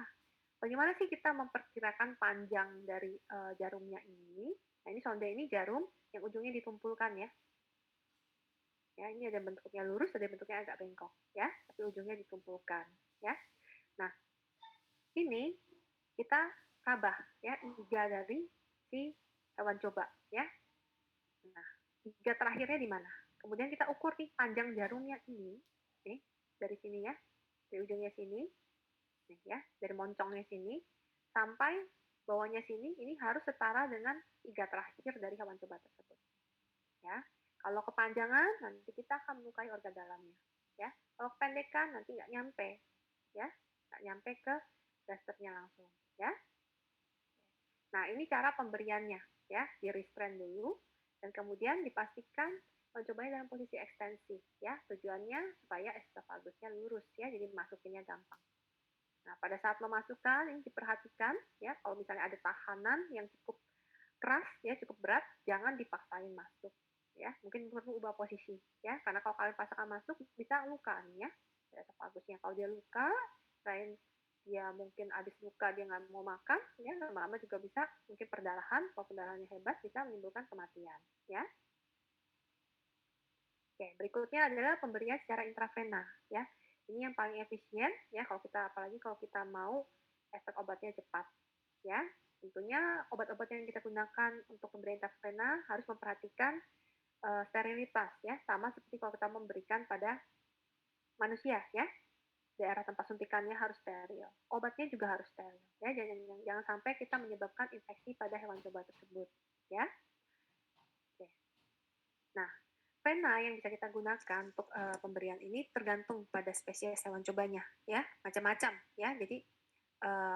[SPEAKER 1] bagaimana sih kita memperkirakan panjang dari jarumnya ini? Nah, ini sonde ini jarum yang ujungnya ditumpulkan ya. Ya, ini ada bentuknya lurus, ada bentuknya agak bengkok ya, tapi ujungnya ditumpulkan ya. Nah, ini kita rabah ya iga dari si hewan coba ya. Nah, iga terakhirnya di mana? Kemudian kita ukur nih panjang jarumnya ini, nih dari sini ya, dari ujungnya sini, nih ya, dari moncongnya sini sampai bawahnya sini, ini harus setara dengan iga terakhir dari hewan coba tersebut. Ya, kalau kepanjangan nanti kita akan melukai organ dalamnya. Ya, kalau kependekan nanti nggak nyampe, ya, nggak nyampe ke blasternya langsung. Ya, nah ini cara pemberiannya, ya, di restrain dulu dan kemudian dipastikan mencobanya dalam posisi ekstensi, ya, tujuannya supaya esopagusnya lurus, ya, jadi masukinnya gampang. Nah, pada saat memasukkan ini diperhatikan, ya, kalau misalnya ada tahanan yang cukup keras, ya, cukup berat, jangan dipaksain masuk, ya, mungkin perlu ubah posisi, ya, karena kalau kalian paksakan masuk bisa luka nih, ya, esopagusnya. Kalau dia luka, selain dia mungkin habis luka dia nggak mau makan, ya, lama-lama juga bisa mungkin perdarahan, kalau perdarahannya hebat bisa menimbulkan kematian, ya. Oke, berikutnya adalah pemberian secara intravena, ya. Ini yang paling efisien, ya, kalau kita apalagi kalau kita mau efek obatnya cepat, ya. Tentunya obat-obat yang kita gunakan untuk pemberian intravena harus memperhatikan sterilitas, ya, sama seperti kalau kita memberikan pada manusia, ya. Daerah tempat suntikannya harus steril. Obatnya juga harus steril, ya. Jangan sampai kita menyebabkan infeksi pada hewan coba tersebut, ya. Oke. Nah, pena yang bisa kita gunakan untuk pemberian ini tergantung pada spesies hewan cobanya, ya, macam-macam, ya. Jadi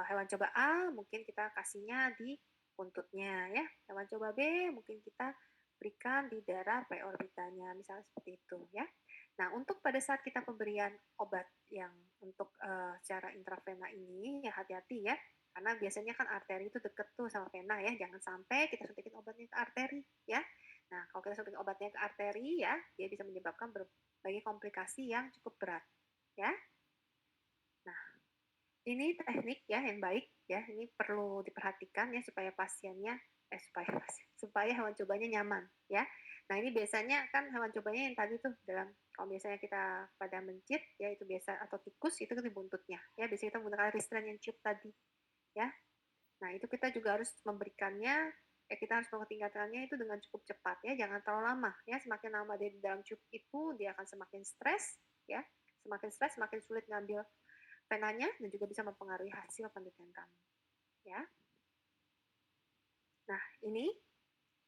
[SPEAKER 1] hewan coba A mungkin kita kasihnya di buntutnya, ya. Hewan coba B mungkin kita berikan di daerah preorbitanya, misalnya seperti itu, ya. Nah, untuk pada saat kita pemberian obat yang untuk secara intravena ini, ya hati-hati ya, karena biasanya kan arteri itu deket tuh sama vena ya, jangan sampai kita suntikin obatnya ke arteri, ya. Nah, kalau kita suntik obatnya ke arteri ya, dia bisa menyebabkan berbagai komplikasi yang cukup berat, ya. Nah, ini teknik ya yang baik ya, ini perlu diperhatikan ya supaya pasiennya supaya hewan cobanya nyaman ya. Nah, ini biasanya kan hewan cobanya yang tadi tuh dalam kalau biasanya kita pada mencit ya itu biasa atau tikus itu di buntutnya ya. Biasanya kita menggunakan restrain yang tube tadi ya. Nah, itu kita juga harus memberikannya kita harus meningkatkannya itu dengan cukup cepat ya, jangan terlalu lama ya. Semakin lama dia di dalam tube itu dia akan semakin stres ya. Semakin stres semakin sulit ngambil penanya dan juga bisa mempengaruhi hasil penelitian kamu. Ya. Nah, ini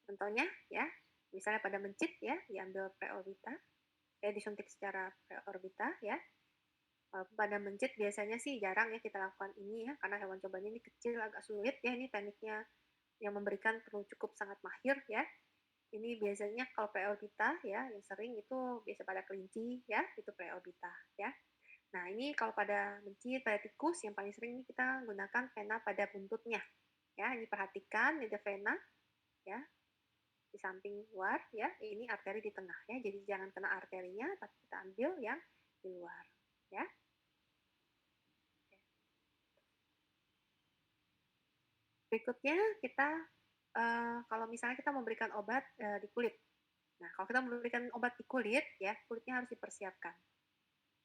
[SPEAKER 1] contohnya ya. Misalnya pada mencit ya, diambil preorbita, ya disuntik secara preorbita ya. Pada mencit biasanya sih jarang ya kita lakukan ini ya, karena hewan cobanya ini kecil, agak sulit ya. Ini tekniknya yang memberikan perlu cukup sangat mahir ya. Ini biasanya kalau preorbita ya, yang sering itu biasa pada kelinci ya, itu preorbita ya. Nah, ini kalau pada mencit, pada tikus, yang paling sering ini kita gunakan vena pada buntutnya. Ya, ini perhatikan, ini ada vena, ya, di samping luar, ya, ini arteri di tengah, ya. Jadi jangan kena arterinya, tapi kita ambil yang di luar, ya. Berikutnya kita, kalau misalnya kita memberikan obat di kulit. Nah, kalau kita memberikan obat di kulit, ya, kulitnya harus dipersiapkan,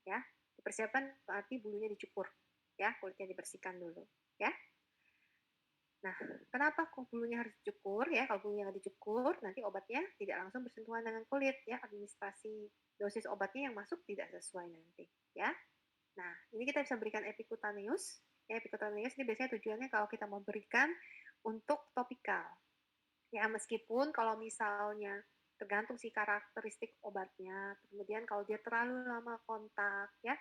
[SPEAKER 1] ya. Dipersiapkan berarti bulunya dicukur, ya, kulitnya dibersihkan dulu, ya. Nah, kenapa kok bulunya harus dicukur ya? Kalau bulunya nggak dicukur, nanti obatnya tidak langsung bersentuhan dengan kulit ya. Administrasi dosis obatnya yang masuk tidak sesuai nanti ya. Nah, ini kita bisa berikan epikutaneus. Ya, epikutaneus ini biasanya tujuannya kalau kita mau berikan untuk topikal. Ya, meskipun kalau misalnya tergantung si karakteristik obatnya. Kemudian kalau dia terlalu lama kontak ya,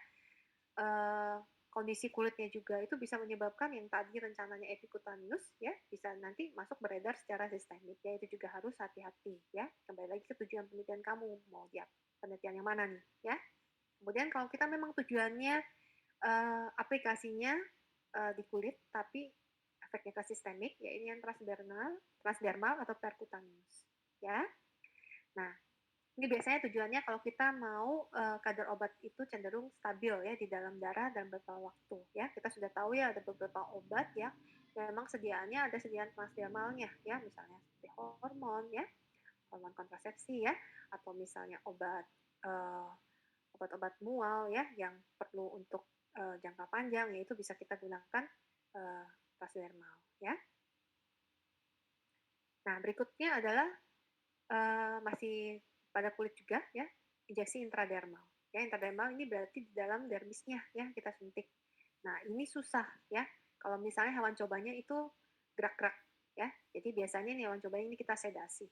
[SPEAKER 1] kondisi kulitnya juga itu bisa menyebabkan yang tadi rencananya epikutaneus ya bisa nanti masuk beredar secara sistemik ya, itu juga harus hati-hati ya. Kembali lagi ke tujuan penelitian kamu, mau dia penelitian yang mana nih ya. Kemudian kalau kita memang tujuannya aplikasinya di kulit tapi efeknya ke sistemik ya, ini yang transdermal atau percutaneous ya. Nah, ini biasanya tujuannya kalau kita mau kadar obat itu cenderung stabil ya di dalam darah dan beberapa waktu ya. Kita sudah tahu ya ada beberapa obat ya memang sediaannya ada sediaan transdermalnya ya, misalnya seperti hormon ya, hormon kontrasepsi ya, atau misalnya obat-obat mual ya yang perlu untuk jangka panjang, yaitu bisa kita gunakan transdermal ya. Nah, berikutnya adalah masih pada kulit juga ya, injeksi intradermal. Ya, intradermal ini berarti di dalam dermisnya ya kita suntik. Nah, ini susah ya. Kalau misalnya hewan cobanya itu gerak-gerak ya. Jadi biasanya nih hewan cobanya ini kita sedasi.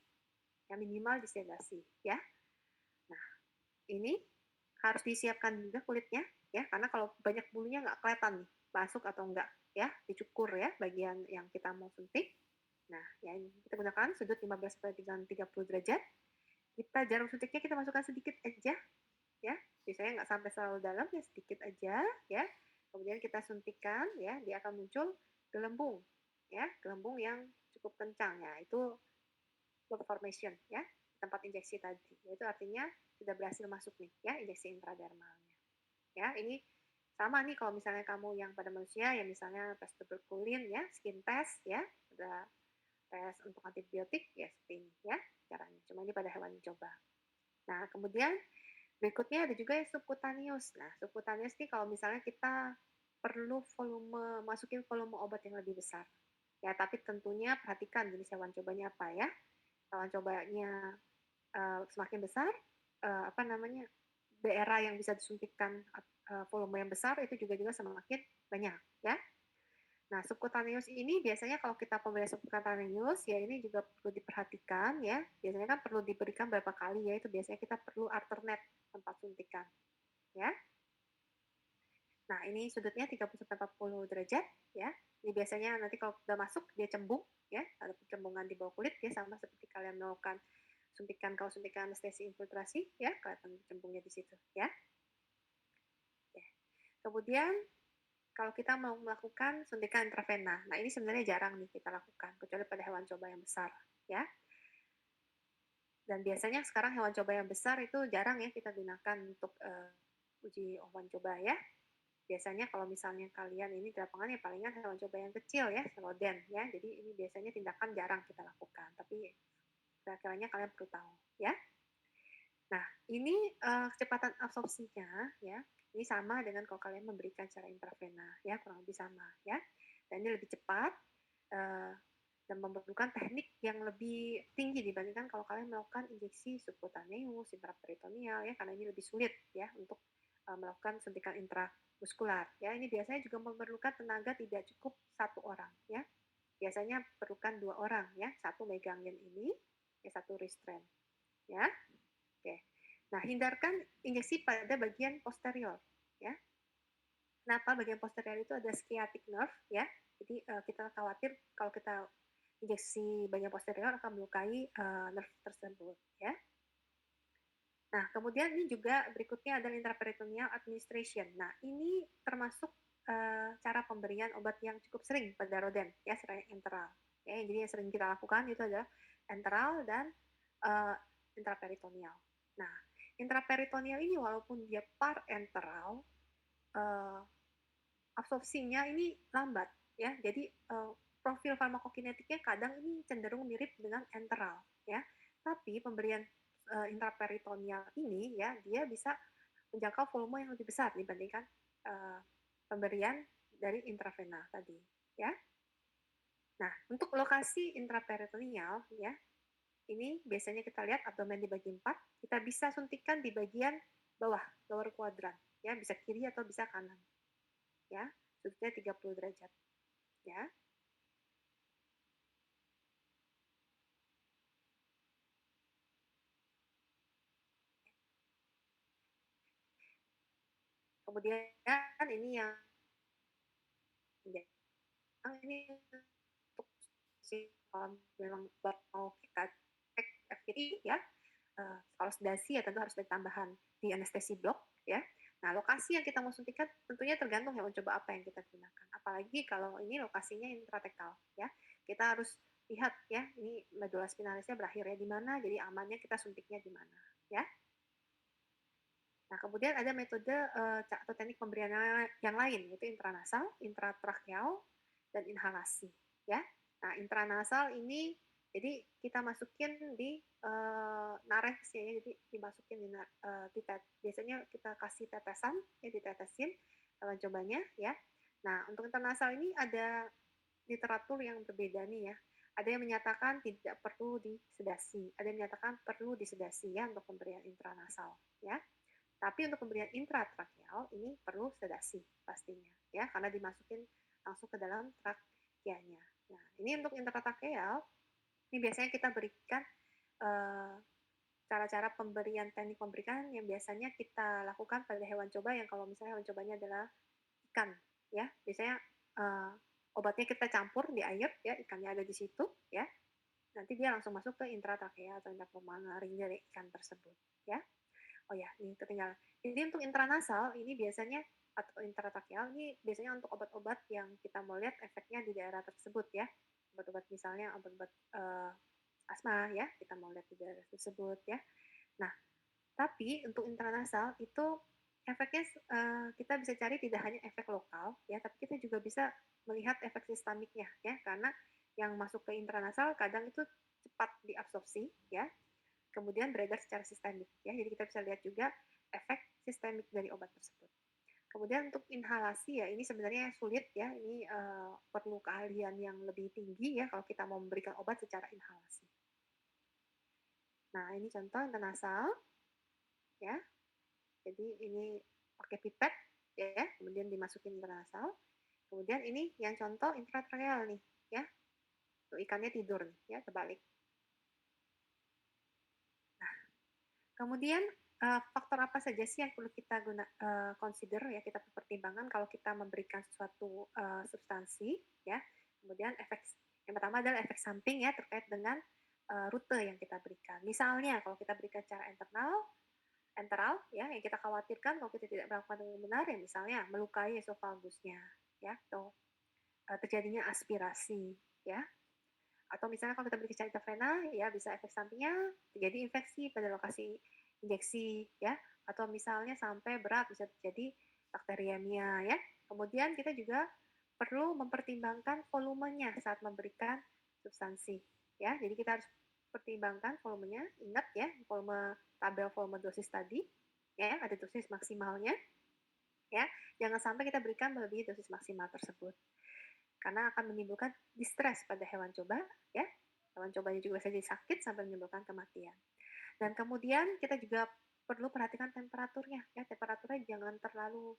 [SPEAKER 1] Ya, minimal disedasi ya. Nah, ini harus disiapkan juga kulitnya ya, karena kalau banyak bulunya nggak kelihatan nih masuk atau enggak ya, dicukur ya bagian yang kita mau suntik. Nah, ya ini kita gunakan sudut 15 sampai 30 derajat. Kita jarum suntiknya kita masukkan sedikit aja ya, biasanya nggak sampai selalu dalam ya, sedikit aja ya. Kemudian kita suntikan ya, dia akan muncul gelembung ya, gelembung yang cukup kencang ya, itu blood formation ya, tempat injeksi tadi. Itu artinya sudah berhasil masuk nih ya injeksi intradermalnya. Ya, ini sama nih kalau misalnya kamu yang pada manusia ya, misalnya tes tuberkulin ya, skin test ya, ada tes untuk antibiotik ya seperti ini ya caranya. Cuma ini pada hewan coba. Nah, kemudian berikutnya ada juga yang subcutaneous. Nah, subcutaneous ini kalau misalnya kita perlu masukin volume obat yang lebih besar. Ya, tapi tentunya perhatikan jenis hewan cobanya apa ya. Hewan cobanya semakin besar, apa namanya, daerah yang bisa disuntikkan volume yang besar itu juga semakin banyak ya. Nah, subcutaneous ini biasanya kalau kita pemberian subcutaneous ya ini juga perlu diperhatikan ya. Biasanya kan perlu diberikan berapa kali ya, itu biasanya kita perlu alternate tempat suntikan ya. Nah, ini sudutnya 30-40 derajat ya. Ini biasanya nanti kalau sudah masuk dia cembung ya, ada pencembungan di bawah kulit ya, sama seperti kalian melakukan suntikan kalau suntikan anestesi infiltrasi ya, kelihatan cembungnya di situ ya. Kemudian kalau kita mau melakukan suntikan intravena, nah ini sebenarnya jarang nih kita lakukan, kecuali pada hewan coba yang besar, ya. Dan biasanya sekarang hewan coba yang besar itu jarang ya kita gunakan untuk uji hewan coba ya. Biasanya kalau misalnya kalian ini di lapangan ya palingan hewan coba yang kecil ya, rodent ya. Jadi ini biasanya tindakan jarang kita lakukan, tapi kira-kiranya kalian perlu tahu ya. Nah, ini kecepatan absorpsinya ya, ini sama dengan kalau kalian memberikan secara intravena ya, kurang lebih sama ya. Dan ini lebih cepat dan memerlukan teknik yang lebih tinggi dibandingkan kalau kalian melakukan injeksi subcutaneous, intraperitoneal ya, karena ini lebih sulit ya untuk melakukan suntikan intramuskular ya. Ini biasanya juga memerlukan tenaga tidak cukup satu orang ya. Biasanya perlukan 2 orang ya, satu megangin ini, ya satu restrain ya. Oke. Nah, hindarkan injeksi pada bagian posterior ya. Kenapa bagian posterior itu ada sciatic nerve ya. Jadi kita khawatir kalau kita injeksi bagian posterior akan melukai nerve tersebut ya. Nah, kemudian ini juga berikutnya adalah intraperitoneal administration. Nah, ini termasuk cara pemberian obat yang cukup sering pada rodent ya, selain enteral. Ya, jadi yang sering kita lakukan itu adalah enteral dan intraperitoneal. Nah, intraperitoneal ini walaupun dia parenteral, absorpsinya ini lambat ya. Jadi profil farmakokinetiknya kadang ini cenderung mirip dengan enteral ya. Tapi pemberian intraperitoneal ini ya dia bisa menjangkau volume yang lebih besar dibandingkan pemberian dari intravena tadi ya. Nah, untuk lokasi intraperitoneal ya, ini biasanya kita lihat abdomen di bagian 4, kita bisa suntikan di bagian bawah, lower quadrant ya, bisa kiri atau bisa kanan. Ya, sudutnya 30 derajat. Ya. Kemudian ini yang ini untuk si memang mau kita cek FPI ya, kalau sedasi ya tentu harus ada tambahan di anestesi blok ya. Nah, lokasi yang kita mau suntikan tentunya tergantung hewan coba apa yang kita gunakan. Apalagi kalau ini lokasinya intratekal ya. Kita harus lihat ya, ini medula spinalisnya berakhirnya di mana, jadi amannya kita suntiknya di mana ya. Nah, kemudian ada metode atau teknik pemberian yang lain, yaitu intranasal, intratracheal, dan inhalasi. Ya. Nah, intranasal ini Jadi kita masukin di nares ya, jadi dimasukin biasanya kita kasih tetesan, ya ditetesin hewan cobanya ya. Nah, untuk intranasal ini ada literatur yang berbeda nih ya. Ada yang menyatakan tidak perlu disedasi, ada yang menyatakan perlu disedasi ya untuk pemberian intranasal ya. Tapi untuk pemberian intratrakeal ini perlu sedasi pastinya ya, karena dimasukin langsung ke dalam trakeanya. Nah, ini untuk intratrakeal ini biasanya kita berikan cara-cara pemberian teknik pemberian yang biasanya kita lakukan pada hewan coba yang kalau misalnya hewan cobanya adalah ikan ya, biasanya obatnya kita campur di air ya, ikannya ada di situ ya, nanti dia langsung masuk ke intratrakea atau intrapulmonary dari ikan tersebut ya. Oh ya, ini ketinggalan. Jadi untuk intranasal ini biasanya atau intratrakeal ini biasanya untuk obat-obat yang kita mau lihat efeknya di daerah tersebut ya. Obat-obat misalnya obat-obat asma ya, kita mau lihat di daerah tersebut ya. Nah, tapi untuk intranasal itu efeknya kita bisa cari tidak hanya efek lokal ya, tapi kita juga bisa melihat efek sistemiknya ya, karena yang masuk ke intranasal kadang itu cepat diabsorpsi ya, kemudian beredar secara sistemik ya. Jadi kita bisa lihat juga efek sistemik dari obat tersebut. Kemudian untuk inhalasi ya ini sebenarnya sulit ya, ini perlu keahlian yang lebih tinggi ya kalau kita mau memberikan obat secara inhalasi. Nah, ini contoh intranasal ya. Jadi ini pakai pipet ya, kemudian dimasukin intranasal. Kemudian ini yang contoh intratrakeal nih ya. Tuh ikannya tidur nih ya, terbalik. Nah, kemudian faktor apa saja sih yang perlu kita consider ya, kita pertimbangkan kalau kita memberikan suatu substansi ya. Kemudian yang pertama adalah efek samping ya, terkait dengan rute yang kita berikan. Misalnya kalau kita berikan secara enteral ya, yang kita khawatirkan kalau kita tidak melakukan dengan benar ya, misalnya melukai esofagusnya ya, atau terjadinya aspirasi ya, atau misalnya kalau kita beri secara intravena ya bisa efek sampingnya terjadi infeksi pada lokasi injeksi ya, atau misalnya sampai berat bisa terjadi bakteriemia ya. Kemudian kita juga perlu mempertimbangkan volumenya saat memberikan substansi ya, jadi kita harus pertimbangkan volumenya, ingat ya tabel volume dosis tadi ya, ada dosis maksimalnya ya, jangan sampai kita berikan melebihi dosis maksimal tersebut karena akan menimbulkan distress pada hewan coba ya. Hewan cobanya juga bisa jadi sakit sampai menimbulkan kematian. Dan kemudian kita juga perlu perhatikan temperaturnya ya, temperaturnya jangan terlalu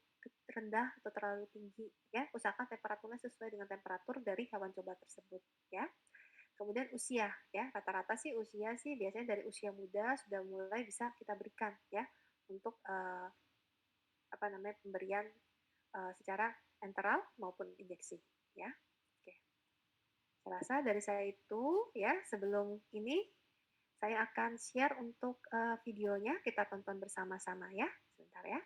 [SPEAKER 1] rendah atau terlalu tinggi ya, usahakan temperaturnya sesuai dengan temperatur dari hewan coba tersebut ya. Kemudian usia ya, rata-rata sih usia sih biasanya dari usia muda sudah mulai bisa kita berikan ya untuk pemberian secara enteral maupun injeksi ya. Oke. Saya rasa dari saya itu ya, sebelum ini saya akan share untuk videonya, kita tonton bersama-sama ya. Sebentar ya.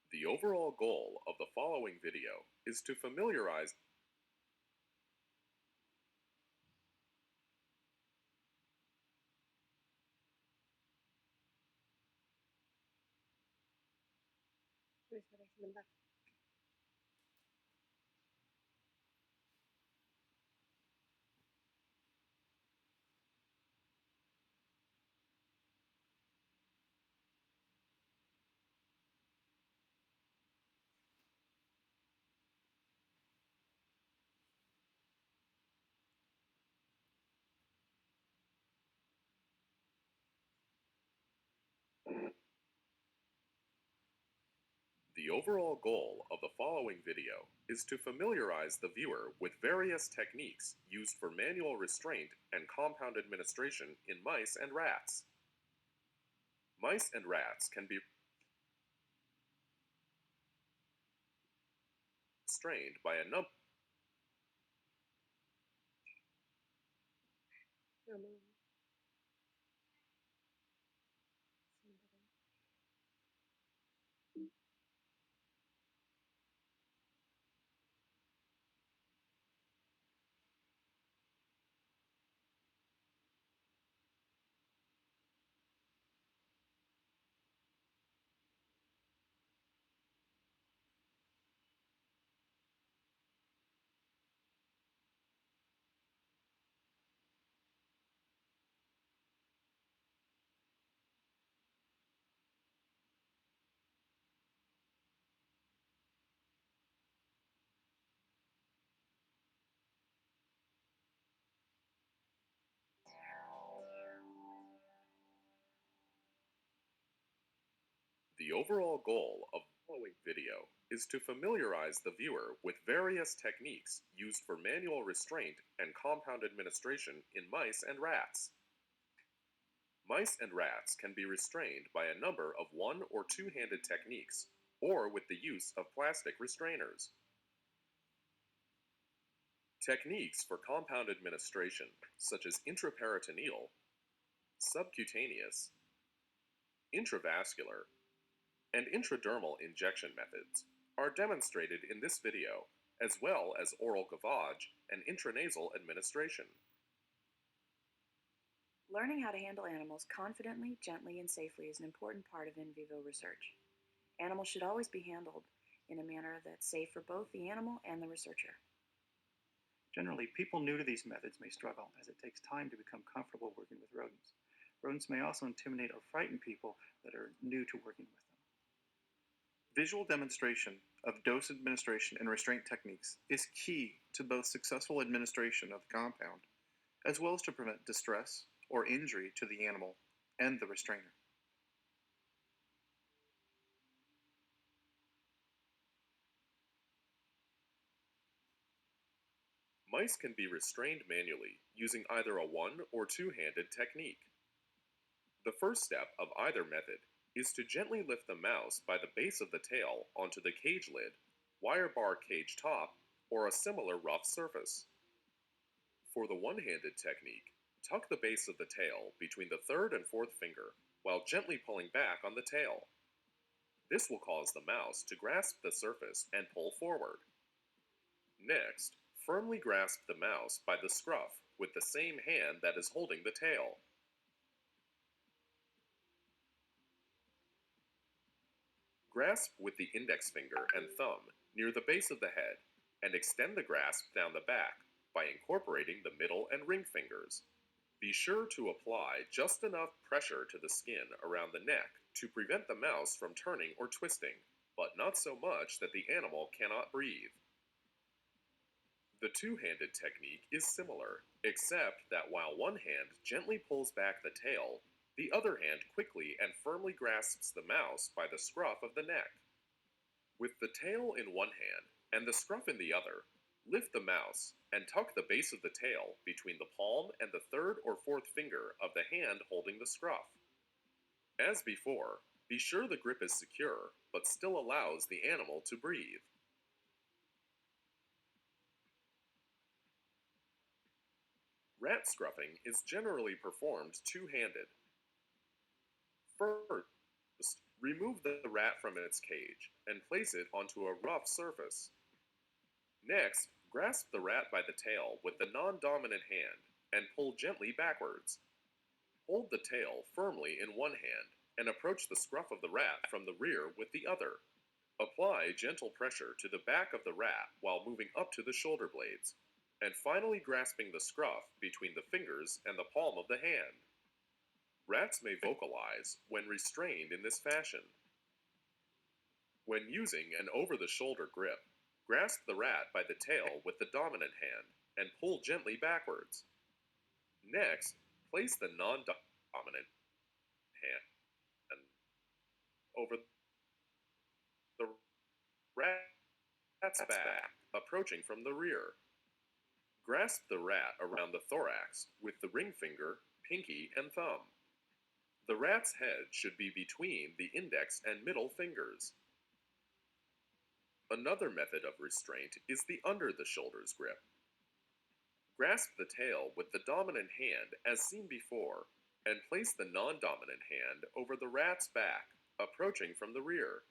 [SPEAKER 3] The overall goal of the following video is to familiarize
[SPEAKER 1] Sebentar.
[SPEAKER 3] The overall goal of the following video is to familiarize the viewer with various techniques used for manual restraint and compound administration in mice and rats. Mice and rats can be restrained by a number
[SPEAKER 1] Ngomong.
[SPEAKER 3] The overall goal of the following video is to familiarize the viewer with various techniques used for manual restraint and compound administration in mice and rats. Mice and rats can be restrained by a number of one- or two-handed techniques, or with the use of plastic restrainers. Techniques for compound administration, such as intraperitoneal, subcutaneous, intravascular, and intradermal injection methods, are demonstrated in this video, as well as oral gavage and intranasal administration.
[SPEAKER 4] Learning how to handle animals confidently, gently, and safely is an important part of in vivo research. Animals should always be handled in a manner that's safe for both the animal and the researcher.
[SPEAKER 5] Generally, people new to these methods may struggle, as it takes time to become comfortable working with rodents. Rodents may also intimidate or frighten people that are new to working with them.
[SPEAKER 6] Visual demonstration of dose administration and restraint techniques is key to both successful administration of the compound, as well as to prevent distress or injury to the animal and the restrainer.
[SPEAKER 3] Mice can be restrained manually using either a one- or two-handed technique. The first step of either method is to gently lift the mouse by the base of the tail onto the cage lid, wire bar cage top, or a similar rough surface. For the one-handed technique, tuck the base of the tail between the third and fourth finger while gently pulling back on the tail. This will cause the mouse to grasp the surface and pull forward. Next, firmly grasp the mouse by the scruff with the same hand that is holding the tail. Grasp with the index finger and thumb near the base of the head and extend the grasp down the back by incorporating the middle and ring fingers. Be sure to apply just enough pressure to the skin around the neck to prevent the mouse from turning or twisting, but not so much that the animal cannot breathe. The two-handed technique is similar, except that while one hand gently pulls back the tail, the other hand quickly and firmly grasps the mouse by the scruff of the neck. With the tail in one hand and the scruff in the other, lift the mouse and tuck the base of the tail between the palm and the third or fourth finger of the hand holding the scruff. As before, be sure the grip is secure, but still allows the animal to breathe. Rat scruffing is generally performed two-handed. First, remove the rat from its cage and place it onto a rough surface. Next, grasp the rat by the tail with the non-dominant hand and pull gently backwards. Hold the tail firmly in one hand and approach the scruff of the rat from the rear with the other. Apply gentle pressure to the back of the rat while moving up to the shoulder blades, and finally grasping the scruff between the fingers and the palm of the hand. Rats may vocalize when restrained in this fashion. When using an over-the-shoulder grip, grasp the rat by the tail with the dominant hand and pull gently backwards. Next, place the non-dominant hand over the rat's back, approaching from the rear. Grasp the rat around the thorax with the ring finger, pinky, and thumb. The rat's head should be between the index and middle fingers. Another method of restraint is the under-the-shoulders grip. Grasp the tail with the dominant hand as seen before, and place the non-dominant hand over the rat's back, approaching from the rear.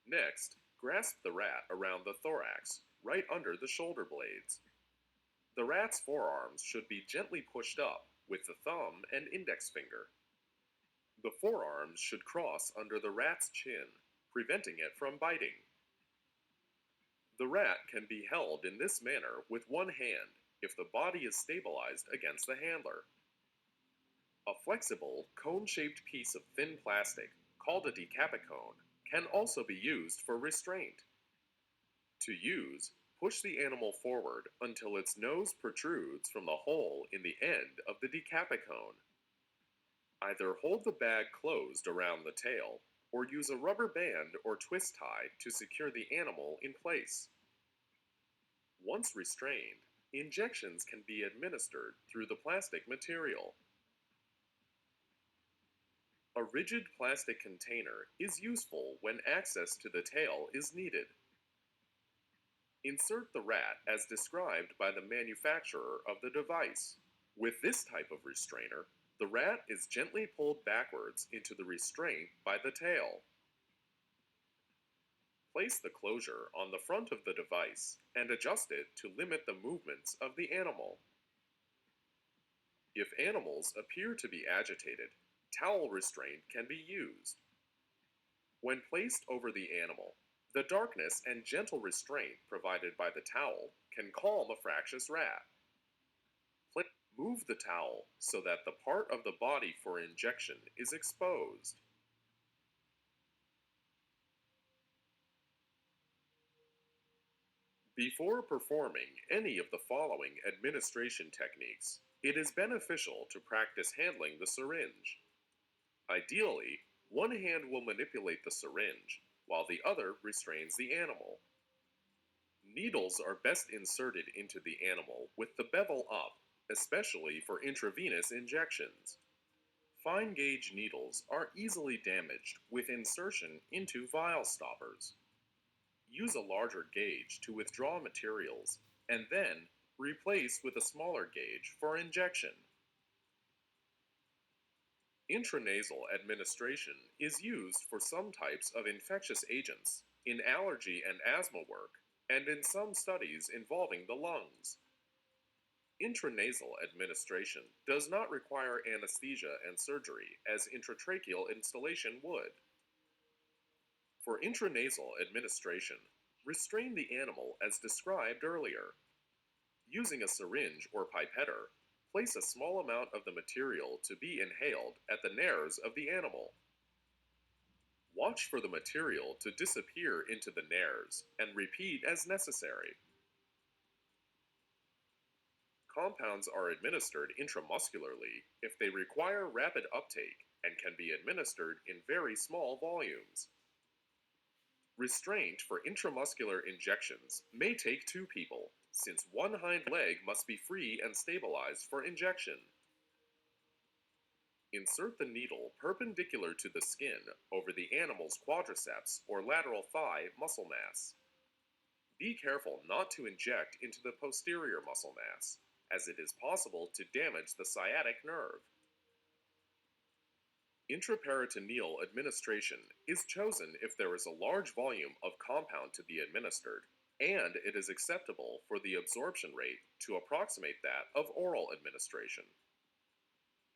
[SPEAKER 3] Next, grasp the rat around the thorax, right under the shoulder blades. The rat's forearms should be gently pushed up with the thumb and index finger. The forearms should cross under the rat's chin, preventing it from biting. The rat can be held in this manner with one hand if the body is stabilized against the handler. A flexible, cone-shaped piece of thin plastic, called a decapicone, can also be used for restraint. To use, push the animal forward until its nose protrudes from the hole in the end of the decapicone. Either hold the bag closed around the tail, or use a rubber band or twist tie to secure the animal in place. Once restrained, injections can be administered through the plastic material. A rigid plastic container is useful when access to the tail is needed. Insert the rat as described by the manufacturer of the device. With this type of restrainer, the rat is gently pulled backwards into the restraint by the tail. Place the closure on the front of the device and adjust it to limit the movements of the animal. If animals appear to be agitated, towel restraint can be used. When placed over the animal, the darkness and gentle restraint provided by the towel can calm a fractious rat. Move the towel so that the part of the body for injection is exposed. Before performing any of the following administration techniques, it is beneficial to practice handling the syringe. Ideally, one hand will manipulate the syringe, while the other restrains the animal. Needles are best inserted into the animal with the bevel up, especially for intravenous injections. Fine gauge needles are easily damaged with insertion into vial stoppers. Use a larger gauge to withdraw materials, and then replace with a smaller gauge for injection. Intranasal administration is used for some types of infectious agents, in allergy and asthma work, and in some studies involving the lungs. Intranasal administration does not require anesthesia and surgery as intratracheal instillation would. For intranasal administration, restrain the animal as described earlier. Using a syringe or pipetter, place a small amount of the material to be inhaled at the nares of the animal. Watch for the material to disappear into the nares and repeat as necessary. Compounds are administered intramuscularly if they require rapid uptake and can be administered in very small volumes. Restraint for intramuscular injections may take 2 people, since one hind leg must be free and stabilized for injection. Insert the needle perpendicular to the skin over the animal's quadriceps or lateral thigh muscle mass. Be careful not to inject into the posterior muscle mass, as it is possible to damage the sciatic nerve. Intraperitoneal administration is chosen if there is a large volume of compound to be administered, and it is acceptable for the absorption rate to approximate that of oral administration.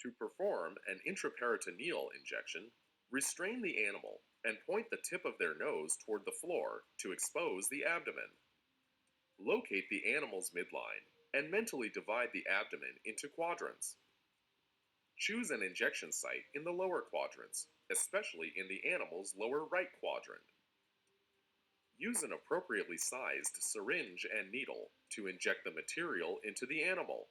[SPEAKER 3] To perform an intraperitoneal injection, restrain the animal and point the tip of their nose toward the floor to expose the abdomen. Locate the animal's midline and mentally divide the abdomen into quadrants. Choose an injection site in the lower quadrants, especially in the animal's lower right quadrant. Use an appropriately sized syringe and needle to inject the material into the animal.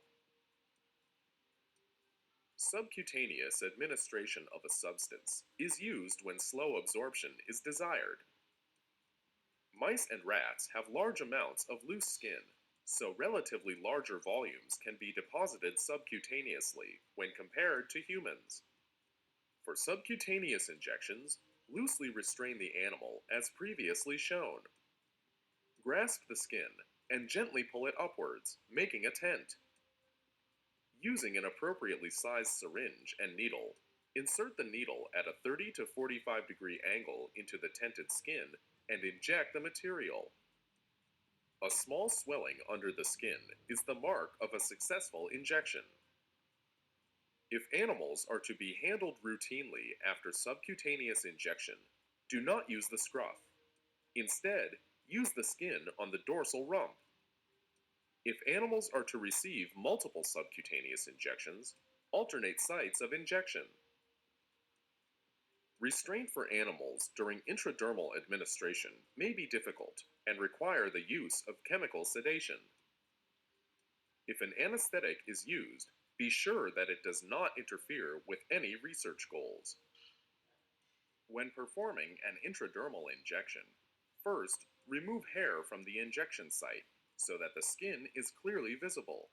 [SPEAKER 3] Subcutaneous administration of a substance is used when slow absorption is desired. Mice and rats have large amounts of loose skin, so relatively larger volumes can be deposited subcutaneously when compared to humans. For subcutaneous injections, loosely restrain the animal as previously shown. Grasp the skin and gently pull it upwards, making a tent. Using an appropriately sized syringe and needle, insert the needle at a 30 to 45 degree angle into the tented skin and inject the material. A small swelling under the skin is the mark of a successful injection. If animals are to be handled routinely after subcutaneous injection, do not use the scruff. Instead, use the skin on the dorsal rump. If animals are to receive multiple subcutaneous injections, alternate sites of injection. Restraint for animals during intradermal administration may be difficult and require the use of chemical sedation. If an anesthetic is used, be sure that it does not interfere with any research goals. When performing an intradermal injection, first remove hair from the injection site so that the skin is clearly visible.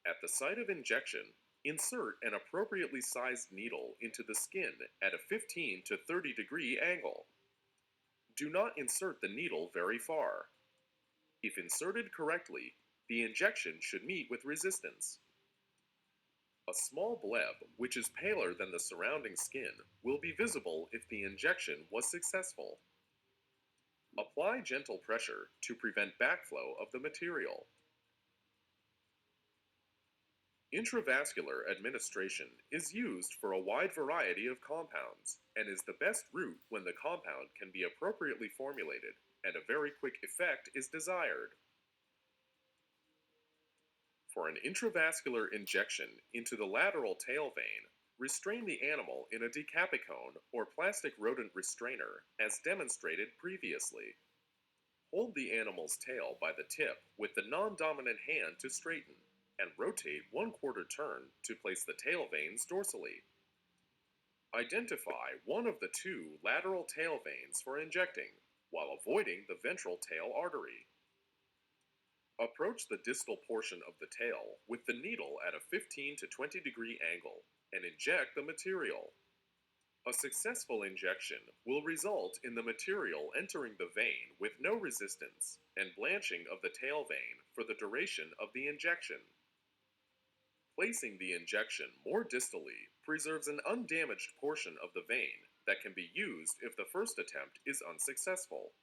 [SPEAKER 3] At the site of injection, insert an appropriately sized needle into the skin at a 15 to 30 degree angle. Do not insert the needle very far. If inserted correctly, the injection should meet with resistance. A small bleb, which is paler than the surrounding skin, will be visible if the injection was successful. Apply gentle pressure to prevent backflow of the material. Intravascular administration is used for a wide variety of compounds and is the best route when the compound can be appropriately formulated and a very quick effect is desired. For an intravascular injection into the lateral tail vein, restrain the animal in a decapicone or plastic rodent restrainer as demonstrated previously. Hold the animal's tail by the tip with the non-dominant hand to straighten and rotate 1/4 turn to place the tail veins dorsally. Identify one of the two lateral tail veins for injecting while avoiding the ventral tail artery. Approach the distal portion of the tail with the needle at a 15 to 20 degree angle and inject the material. A successful injection will result in the material entering the vein with no resistance and blanching of the tail vein for the duration of the injection. Placing the injection more distally preserves an undamaged portion of the vein that can be used if the first attempt is unsuccessful.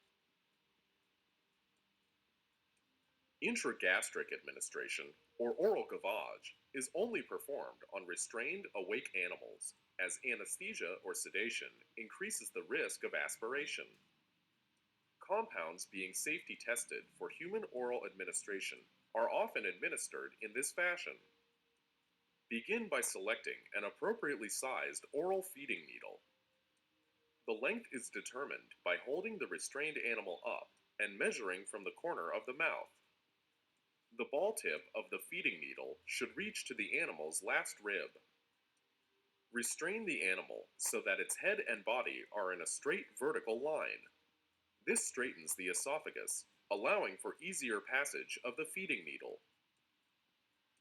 [SPEAKER 3] Intragastric administration, or oral gavage, is only performed on restrained awake animals, as anesthesia or sedation increases the risk of aspiration. Compounds being safety tested for human oral administration are often administered in this fashion. Begin by selecting an appropriately sized oral feeding needle. The length is determined by holding the restrained animal up and measuring from the corner of the mouth. The ball tip of the feeding needle should reach to the animal's last rib. Restrain the animal so that its head and body are in a straight vertical line. This straightens the esophagus, allowing for easier passage of the feeding needle.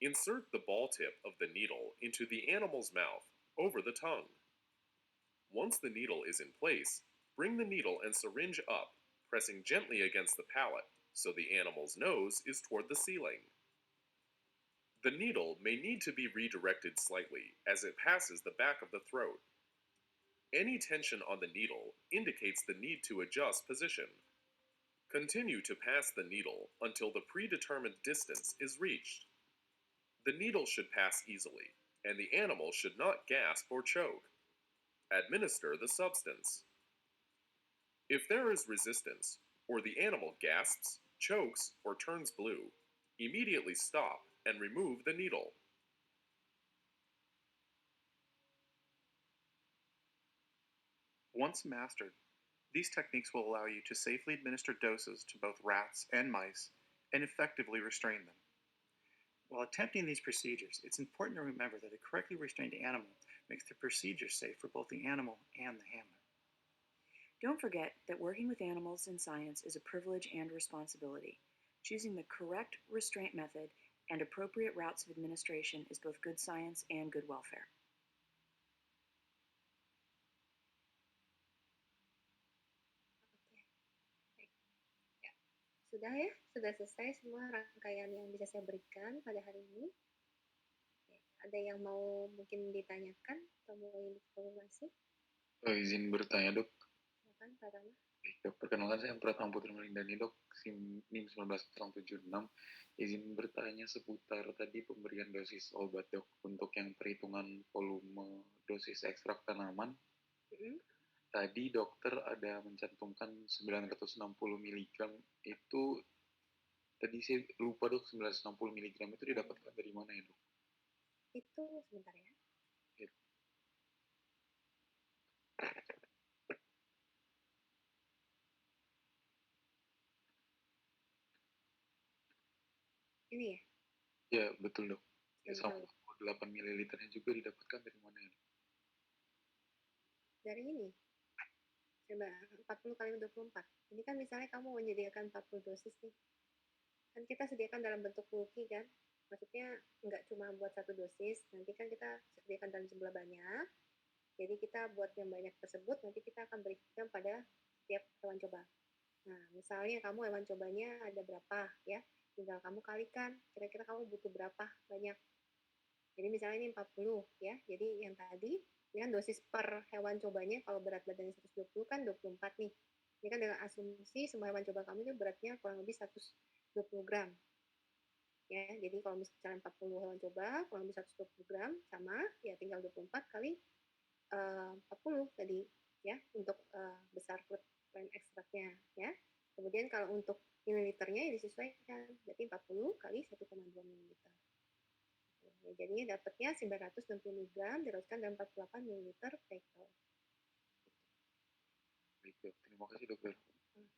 [SPEAKER 3] Insert the ball tip of the needle into the animal's mouth over the tongue. Once the needle is in place, bring the needle and syringe up, pressing gently against the palate so the animal's nose is toward the ceiling. The needle may need to be redirected slightly as it passes the back of the throat. Any tension on the needle indicates the need to adjust position. Continue to pass the needle until the predetermined distance is reached. The needle should pass easily, and the animal should not gasp or choke. Administer the substance. If there is resistance, or the animal gasps, chokes, or turns blue, immediately stop and remove the needle.
[SPEAKER 6] Once mastered, these techniques will allow you to safely administer doses to both rats and mice and effectively restrain them.
[SPEAKER 5] While attempting these procedures, it's important to remember that a correctly restrained animal makes the procedure safe for both the animal and the handler.
[SPEAKER 4] Don't forget that working with animals in science is a privilege and responsibility. Choosing the correct restraint method and appropriate routes of administration is both good science and good welfare.
[SPEAKER 1] Oke, baik. Ya, sudah ya, sudah selesai semua rangkaian yang bisa saya berikan pada hari ini. Oke, ada yang mau mungkin ditanyakan atau mau informasi?
[SPEAKER 7] Izin bertanya dok.
[SPEAKER 1] Silakan Pak Rama.
[SPEAKER 7] Baik, dok, perkenalkan saya Pratama Putri Melindani dok, NIM 1976. Izin bertanya seputar tadi pemberian dosis obat dok untuk yang perhitungan volume dosis ekstrak tanaman. Tadi dokter ada mencantumkan 960 mg itu, tadi saya lupa dok, 960 mg itu didapatkan dari mana ya dok?
[SPEAKER 1] Itu sebentar ya.
[SPEAKER 7] Ya.
[SPEAKER 1] Ini ya?
[SPEAKER 7] Ya betul dok. Ya,
[SPEAKER 1] Sebentar.
[SPEAKER 7] sama 8 ml-nya juga didapatkan dari mana ya?
[SPEAKER 1] Dari ini. Coba 40 kali 24. Ini kan misalnya kamu menyediakan 40 dosis nih. Kan kita sediakan dalam bentuk bulky kan? Maksudnya nggak cuma buat satu dosis, nanti kan kita sediakan dalam jumlah banyak. Jadi kita buat yang banyak tersebut, nanti kita akan berikan pada setiap hewan coba. Nah, misalnya kamu hewan cobanya ada berapa ya? Tinggal kamu kalikan, kira-kira kamu butuh berapa banyak. Jadi misalnya ini 40 ya. Jadi yang tadi ini kan dosis per hewan cobanya, kalau berat badannya 120 kan 24 nih. Ini kan dengan asumsi semua hewan coba kamu itu beratnya kurang lebih 120 gram. Ya, jadi kalau misalnya 40 hewan coba, kurang lebih 120 gram, sama, ya tinggal 24 kali 40 tadi, ya, untuk besar protein ekstraknya, ya. Kemudian kalau untuk mililiternya ya disesuaikan, berarti 40 kali 1,2 mililiter. Jadi dapatnya 960 mg diroskan dalam 48 ml Pekto.
[SPEAKER 7] Baik dok, terima kasih dokter.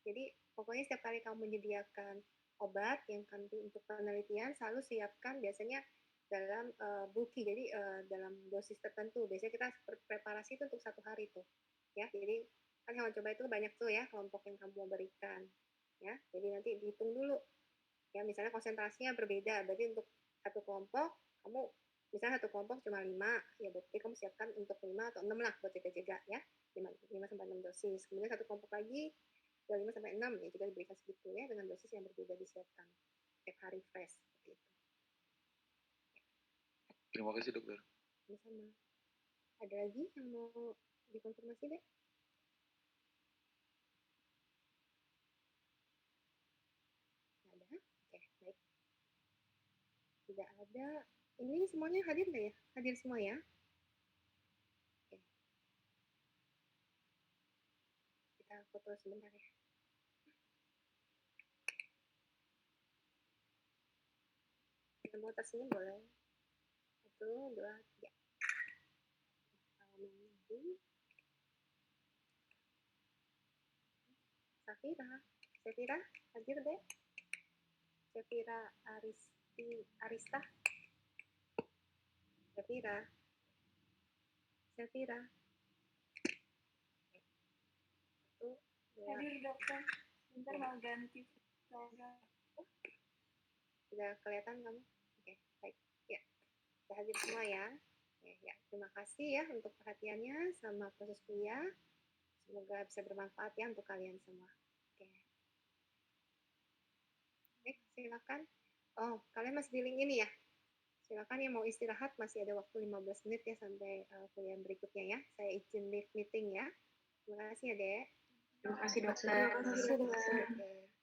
[SPEAKER 1] Jadi pokoknya setiap kali kamu menyediakan obat yang nanti untuk penelitian selalu siapkan biasanya dalam bulky, jadi dalam dosis tertentu. Biasanya kita preparasi itu untuk 1 hari tuh, ya. Jadi kan hewan coba itu banyak tuh ya kelompok yang kamu mau berikan, ya. Jadi nanti dihitung dulu, ya. Misalnya konsentrasinya berbeda, berarti untuk satu kelompok kamu misalnya satu kelompok cuma 5, ya berarti kamu siapkan untuk 5 atau 6 lah buat jaga-jaga ya, 5 sampai 6 dosis. Kemudian satu kelompok lagi 5 sampai 6 ya juga diberikan segitu ya, dengan dosis yang berbeda disiapkan setiap hari fresh seperti itu.
[SPEAKER 7] Terima kasih dokter.
[SPEAKER 1] Sama-sama. Ada lagi yang mau dikonfirmasi deh? Nggak ada? Oke, baik. Tidak ada. Ini semuanya hadir nggak ya? Hadir semua ya? Oke. Kita foto sebentar ya. Yang mau tersenyum boleh. 1, 2, 3. Safira, hadir deh. Safira Arista. Safira. 1, 2.
[SPEAKER 2] Hadir dokter, bentar mau ganti program.
[SPEAKER 1] Sudah kelihatan kamu? Oke, baik. Ya, sudah hadir semua ya. Ya, terima kasih ya untuk perhatiannya sama proses kuliah. Semoga bisa bermanfaat ya untuk kalian semua. Oke. Baik, silakan. Oh, kalian masih di link ini ya? Silakan yang mau istirahat, masih ada waktu 15 menit ya sampai kuliah berikutnya ya. Saya izin leave meeting ya. Terima kasih ya, Dek.
[SPEAKER 2] Terima kasih dokter.
[SPEAKER 1] Terima kasih, Dek.